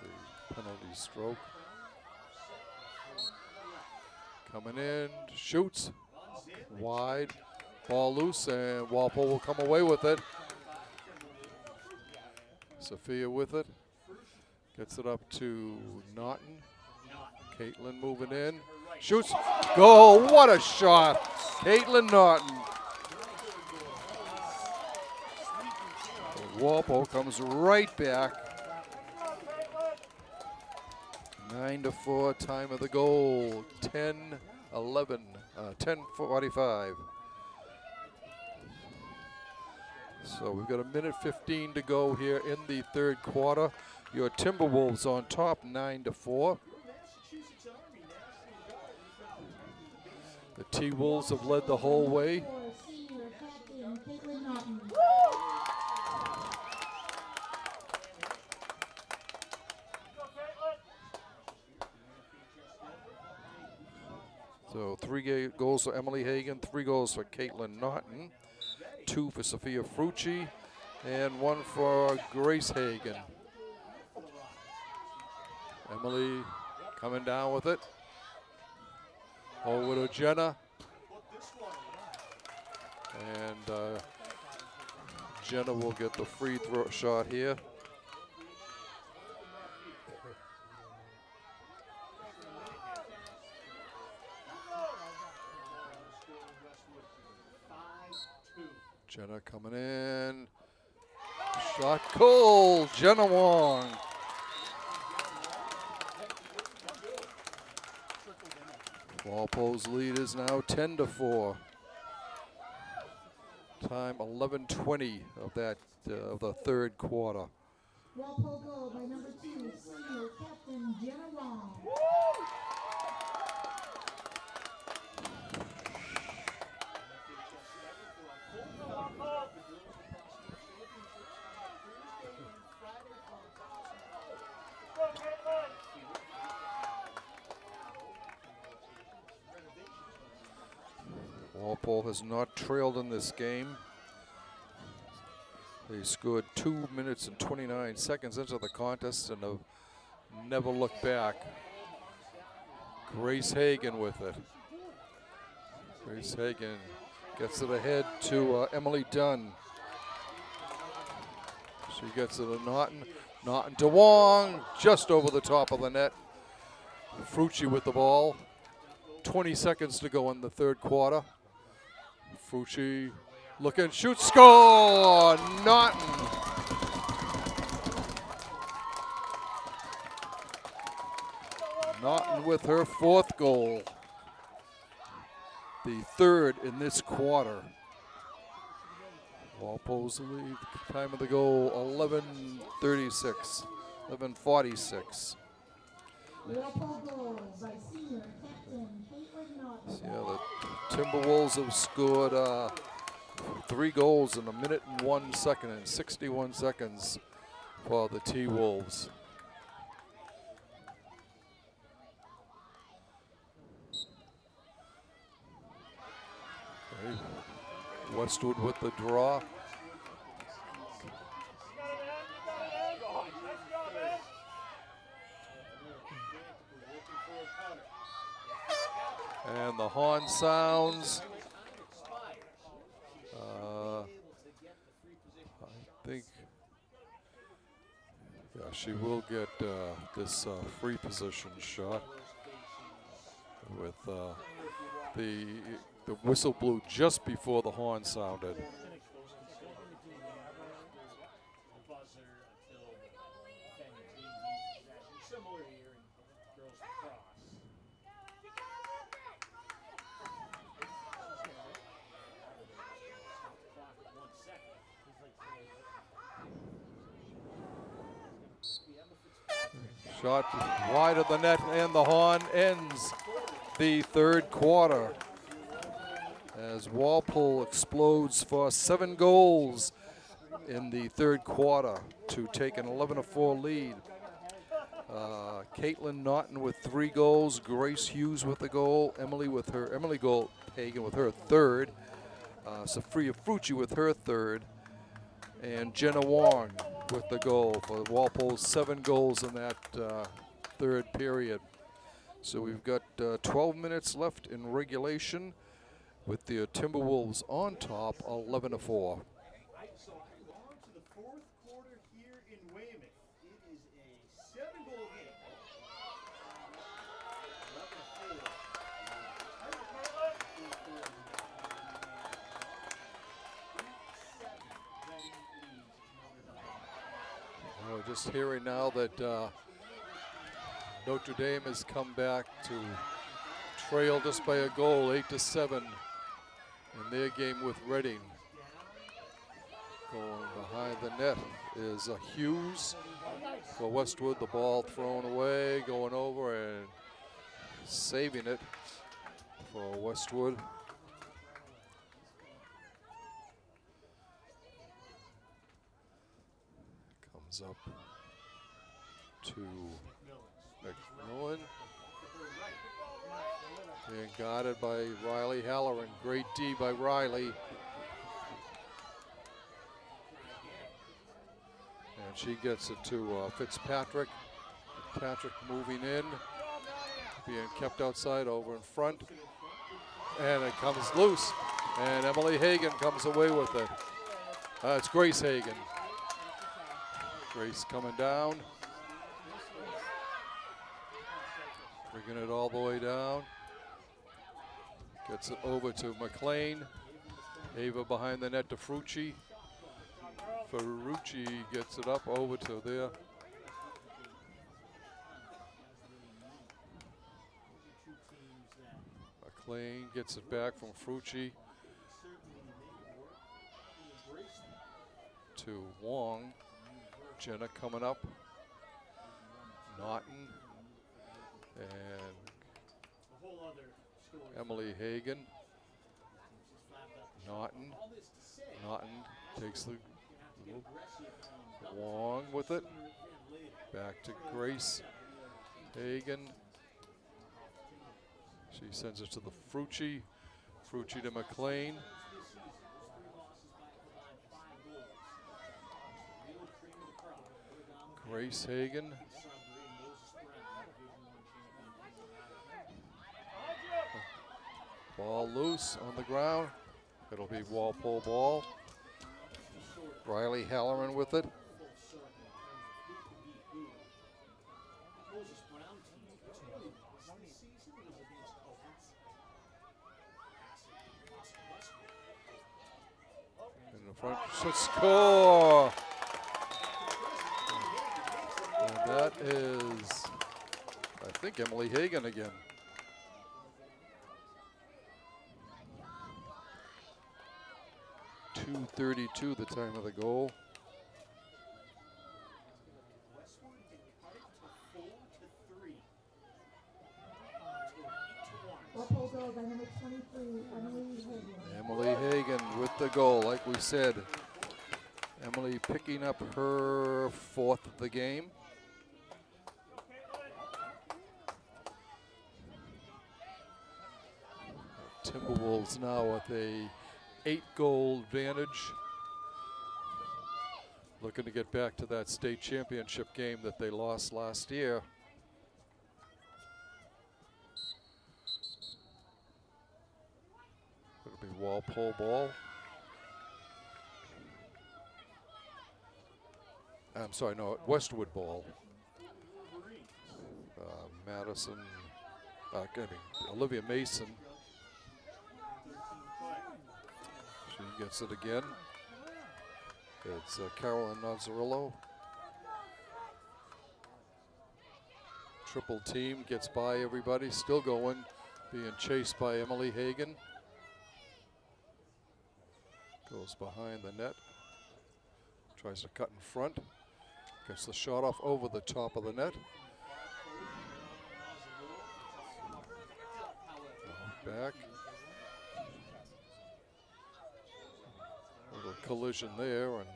the penalty stroke. Coming in, shoots, wide, ball loose, and Walpole will come away with it. Sophia with it, gets it up to Naughton. Caitlin moving in, shoots, goal, what a shot. Caitlin Naughton. And Walpole comes right back. 9-4, time of the goal, 10:45. So we've got a minute 15 to go here in the third quarter. Your Timberwolves on top, 9-4. The T-Wolves have led the whole way. Senior captain Caitlin Naughton. So 3 goals for Emily Hagan, 3 goals for Caitlin Naughton, 2 for Sophia Frucci, and 1 for Grace Hagan. Emily coming down with it. Over to Jenna. And Jenna will get the free throw shot here. Jenna coming in. Shot cold. Jenna Wong. Walpole's lead is now 10-4. Time 11:20 of that of the third quarter. Walpole goal by number 2, senior captain Jenna Wong. Walpole has not trailed in this game. They scored 2 minutes and 29 seconds into the contest and have never looked back. Grace Hagan with it. Grace Hagan gets it ahead to Emily Dunn. She gets it to Naughton. Naughton to Wong, just over the top of the net. Frucci with the ball. 20 seconds to go in the third quarter. Frucci looking, shoots, score! Naughton. Naughton with her 4th goal. The 3rd in this quarter. Walpole's lead, time of the goal, 11:36, 11:46. Walpole goal by senior captain Caitlin Naughton. Yeah, the Timberwolves have scored 3 goals in 1 minute and 1 second and 61 seconds for the T-Wolves. Okay. Westwood with the draw. And the horn sounds. I think, yeah, she will get this free position shot with the whistle blew just before the horn sounded. Shot wide of the net, and the horn ends the third quarter as Walpole explodes for 7 goals in the third quarter to take an 11-4 lead. Caitlin Naughton with 3 goals, Grace Hughes with a goal, Emily Hagan with her third, Safria Frucci with her third, and Jenna Wong with the goal for Walpole's 7 goals in that third period. So we've got 12 minutes left in regulation with the Timberwolves on top, 11-4. So on to the fourth quarter here in Weymouth. It is a 7-goal game. 11-4. We're just hearing now that Notre Dame has come back to trail just by a goal, 8-7, in their game with Reading. Going behind the net is Hughes for Westwood. The ball thrown away, going over and saving it for Westwood. Comes up to McMillan. And guarded by Riley Halloran. Great D by Riley. And she gets it to Fitzpatrick. Fitzpatrick moving in. Being kept outside, over in front. And it comes loose. And Emily Hagan comes away with it. It's Grace Hagan. Grace coming down. Bringing it all the way down. Gets it over to McLean. Ava behind the net to Frucci. Ferrucci gets it up over to there. McLean gets it back from Frucci to Wong. Jenna coming up. Naughton. And Emily Hagan. Naughton. Naughton takes the Wong with it. Back to Grace Hagan. She sends it to the Frucci. Frucci to McLean. Grace Hagan. Ball loose on the ground. It'll be Walpole ball. Riley Halloran with it. In the front, should score. And that is, I think, Emily Hagan again. 2:32 the time of the goal. Walpole goal by number 23, Emily Hagan. Emily Hagan with the goal, like we said. Emily picking up her 4th of the game. Timberwolves now with a 8-goal advantage. Looking to get back to that state championship game that they lost last year. It'll be Walpole ball. I'm sorry, no, Westwood ball. Madison, Olivia Mason. She gets it again. It's Carolyn Nazzarillo. Triple team, gets by everybody, still going, being chased by Emily Hagan. Goes behind the net. Tries to cut in front. Gets the shot off over the top of the net. back. Little collision there, and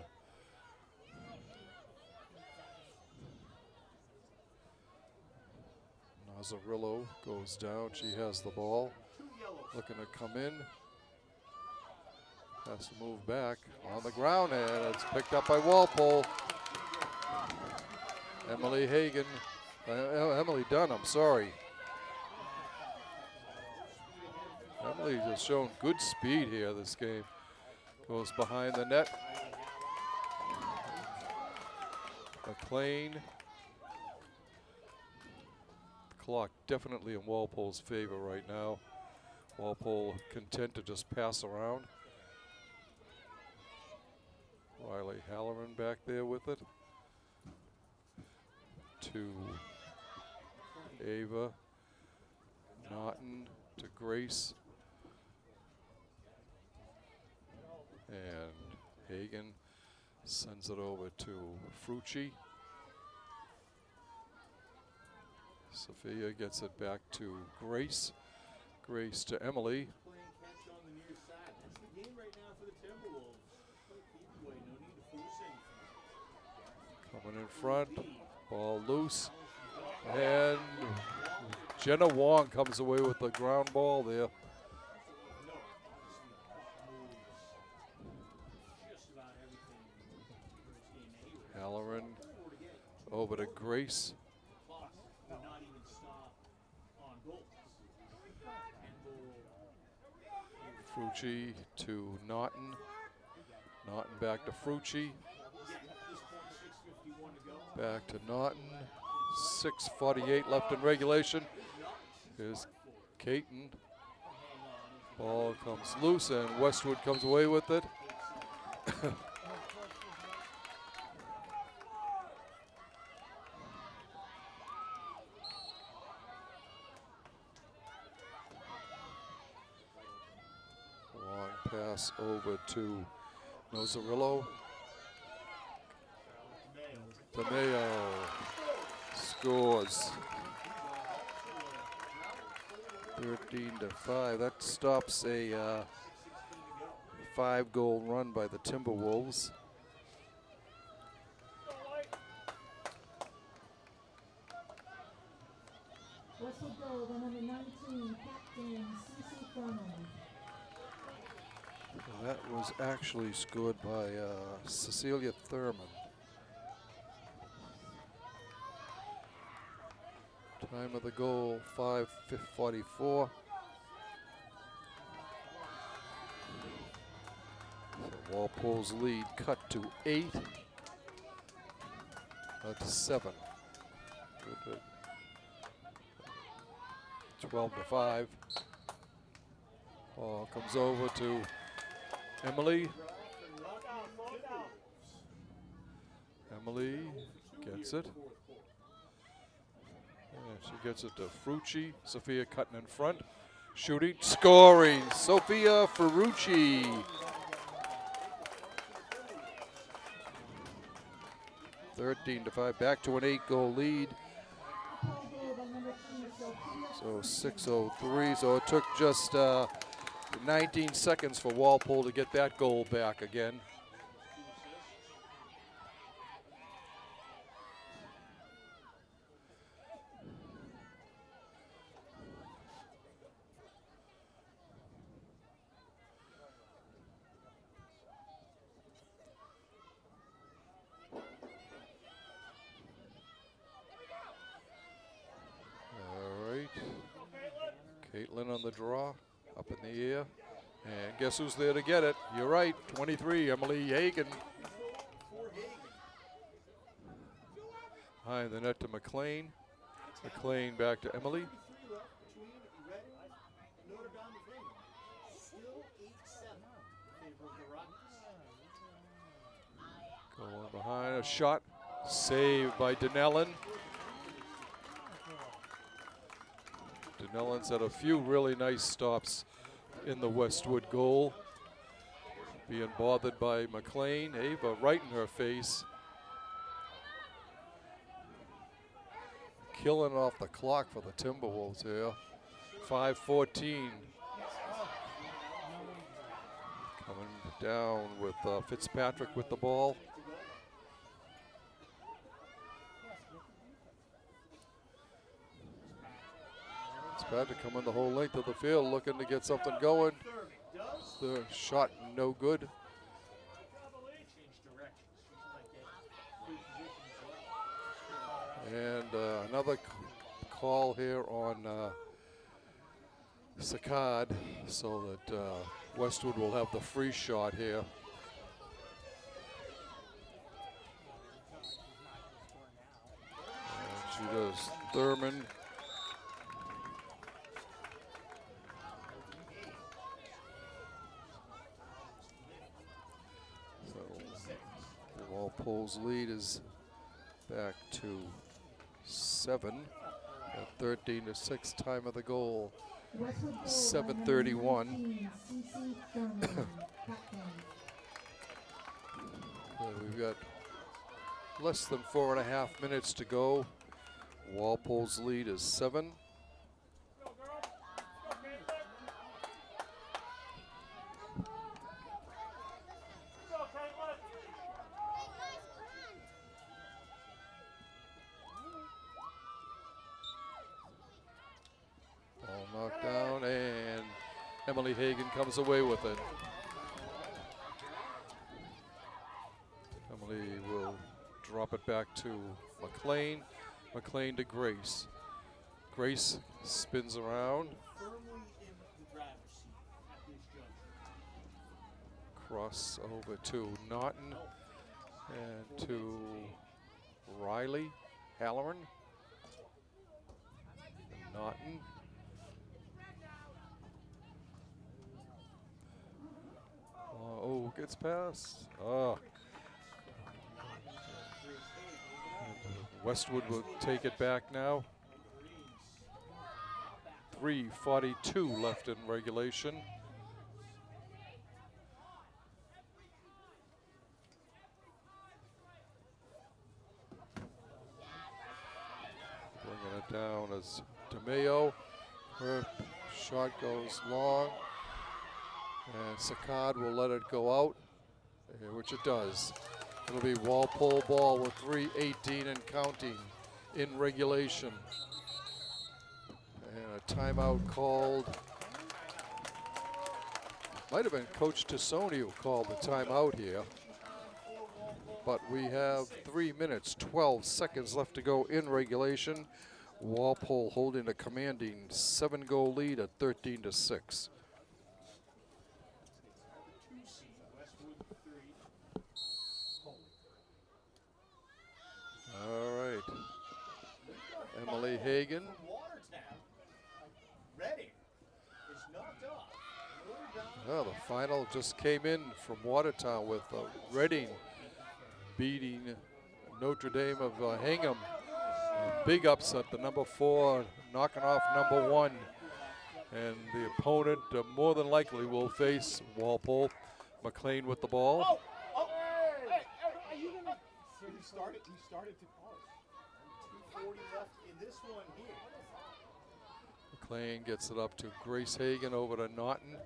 Nazzarillo goes down. She has the ball, looking to come in. Has to move back on the ground, and it's picked up by Walpole. Emily Hagan, Emily Dunn, I'm sorry. Emily has shown good speed here this game. Goes behind the net. McLean. The clock definitely in Walpole's favor right now. Walpole content to just pass around. Riley Halloran back there with it. To Ava. Naughton to Grace. And Hagan sends it over to Frucci. Sophia gets it back to Grace. Grace to Emily. Playing catch on the near side. That's the game right now for the Timberwolves. Play keep away, no need to force anything. Coming in front, ball loose. And Jenna Wong comes away with the ground ball there. Halloran over to Grace. Not even stop on goals. Frucci to Naughton. Naughton back to Frucci. Back to Naughton. 6:48 left in regulation. Here's Caton. Ball comes loose and Westwood comes away with it. Long pass over to Nazzarillo. DeMayo scores. 13-5. That stops a 5-goal run by the Timberwolves. Westwood goal, the number 19, Captain Cece Thurman. That was actually scored by Cecilia Thurman. Time of the goal, 5:44. So Walpole's lead cut to 8. To 7. 12-5. Ball comes over to Emily. Emily gets it. And she gets it to Frucci. Sophia cutting in front. Shooting, scoring. Sophia Ferrucci. (13-5). Back to an 8-goal lead. So 6:03. So it took just 19 seconds for Walpole to get that goal back again. Caitlin on the draw, up in the air. And guess who's there to get it? You're right, 23, Emily Hagan. Behind the net to McLean. McLean back to Emily. Going behind, a shot. Saved by Denellen. Denellen's had a few really nice stops in the Westwood goal. Being bothered by McLean. Ava right in her face. Killing off the clock for the Timberwolves here. 5:14 down with Fitzpatrick with the ball. Fitzpatrick coming the whole length of the field, looking to get something going. The shot no good. And another call here on Sakad, so that Westwood will have the free shot here. And she does. Thurman. So Walpole's lead is back to 7 at 13-6 time of the goal. 7:31. We've got less than 4.5 minutes to go. Walpole's lead is 7. Ball knocked down, and Emily Hagan comes away with it. Emily will drop it back to McLean. McLean to Grace. Grace spins around. Cross over to Naughton and to Riley. Halloran. Naughton. Oh, gets past. Oh. Westwood will take it back now. 3:42 left in regulation. Bringing it down as DeMayo. Her shot goes long. And Sakad will let it go out, which it does. It'll be Walpole ball with 3:18 and counting in regulation. And a timeout called. Might have been Coach Tassoni who called the timeout here. But we have 3 minutes, 12 seconds left to go in regulation. Walpole holding a commanding 7-goal lead at 13-6. All right. Emily Hagan. Well, the final just came in from Watertown with Reading beating Notre Dame of Hingham. Big upset, the number 4 knocking off number 1. And the opponent more than likely will face Walpole. McLean with the ball. You started to call it. 2:40 left in this one here. McLean gets it up to Grace Hagan over to Naughton.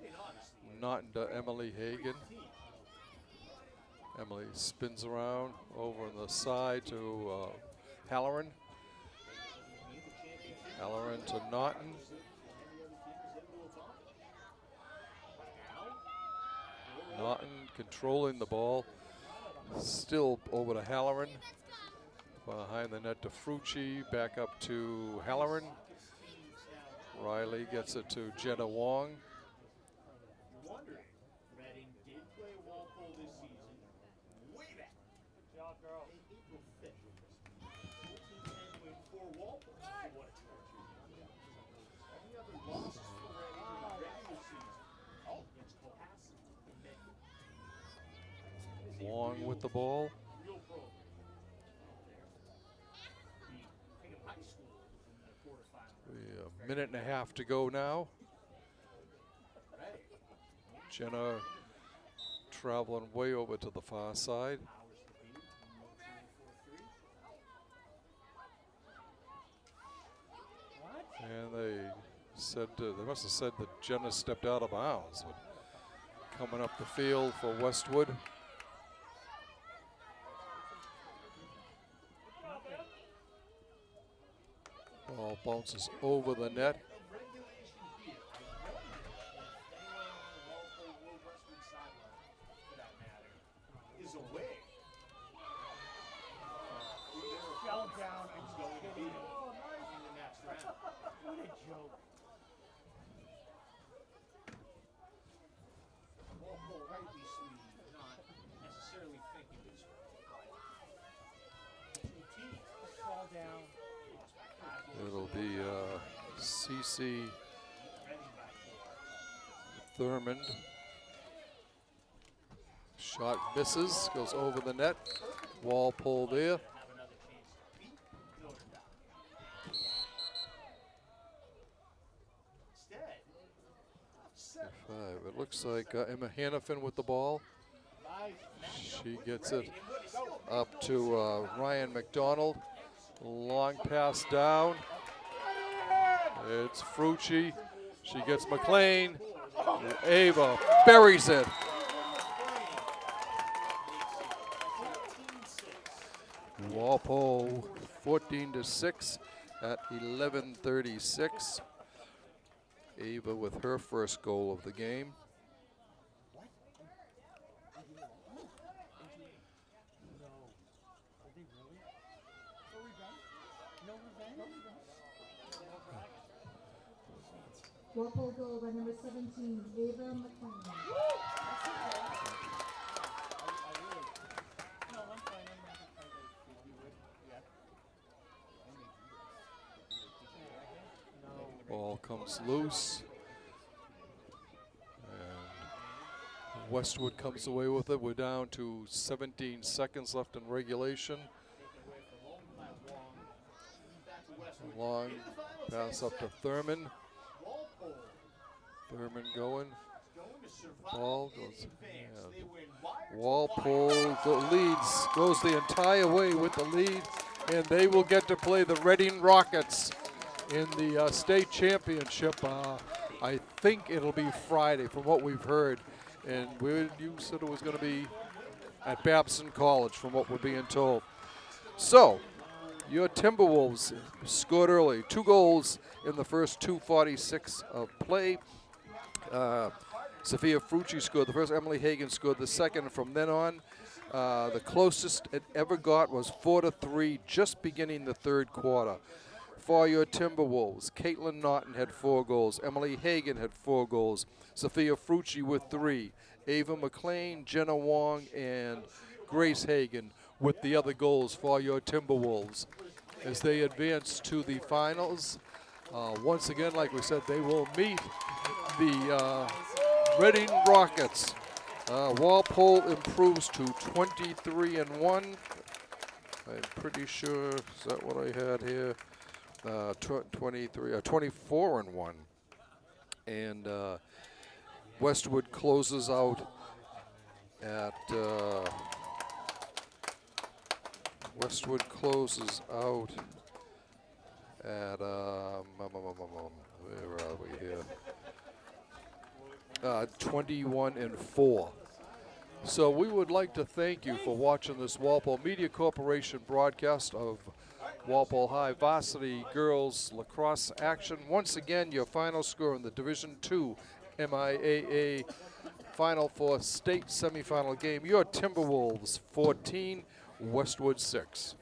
Naughton to Emily Hagan. Emily spins around over on the side to Halloran. Halloran to Naughton. Naughton controlling the ball. Still over to Halloran. Behind the net to Frucci. Back up to Halloran. Riley gets it to Jenna Wong. Reading did play Walpole this season. Way back. Good job, girl. April 5th. 14-10 win for Walpole. Any other losses for Reading in the regular season? Oh, against Cohasset in May. Wong with the ball. Real program out there. Hingham High School in the quarterfinal. A minute and a half to go now. Jenna traveling way over to the far side. And they said they must have said that Jenna stepped out of bounds. But coming up the field for Westwood. Ball bounces over the net. Regulation here, I wonder if anyone on the Walpole or Westwood sideline, for that matter, is away. Who their opponent is going to be in the next round. What a joke. Walpole obviously not necessarily thinking this way. Two teams Fall down. lost by 5 goals. It'll be CC Ready by 4. Thurmond. Shot misses, goes over the net. Walpole there. Have another chance to beat Notre Dame. Instead, upset Five. It looks like Emma Hannafin with the ball. She gets it up to Ryan McDonald. Long pass down. It's Frucci. She gets McLean. Ava buries it. 14-6. Walpole 14-6 at 11:36. Ava with her first goal of the game. Are they really? Are we done? No revenge? Walpole goal by number 17, Ava McLean. No, I'm fine. I'm not if you would. Yeah. No. Ball comes loose. And Westwood comes away with it. We're down to 17 seconds left in regulation. Long pass up to Thurman. Walpole Thurman going. going to survive Ball and goes. advance. Yeah. They win wire to Walpole leads, goes the entire way with the lead, and they will get to play the Reading Rockets in the state championship. I think it'll be Friday, from what we've heard. And you said it was going to be at Babson College, from what we're being told. So, your Timberwolves scored early. 2 goals in the first 2:46 of play. Sophia Frucci scored the first. Emily Hagan scored the second. From then on, the closest it ever got was 4-3, just beginning the third quarter. For your Timberwolves, Caitlin Naughton had 4 goals. Emily Hagan had 4 goals. Sophia Frucci with 3. Ava McLean, Jenna Wong, and Grace Hagan with the other goals for your Timberwolves. As they advance to the finals, once again, like we said, they will meet the Reading Rockets. Walpole improves to 23-1. I'm pretty sure, is that what I had here? 24-1. And Westwood closes out at where are we here? 21-4. So we would like to thank you for watching this Walpole Media Corporation broadcast of Walpole High Varsity Girls Lacrosse action. Once again, your final score in the Division II MIAA Final Four State Semifinal game. Your Timberwolves 14, Westwood 6.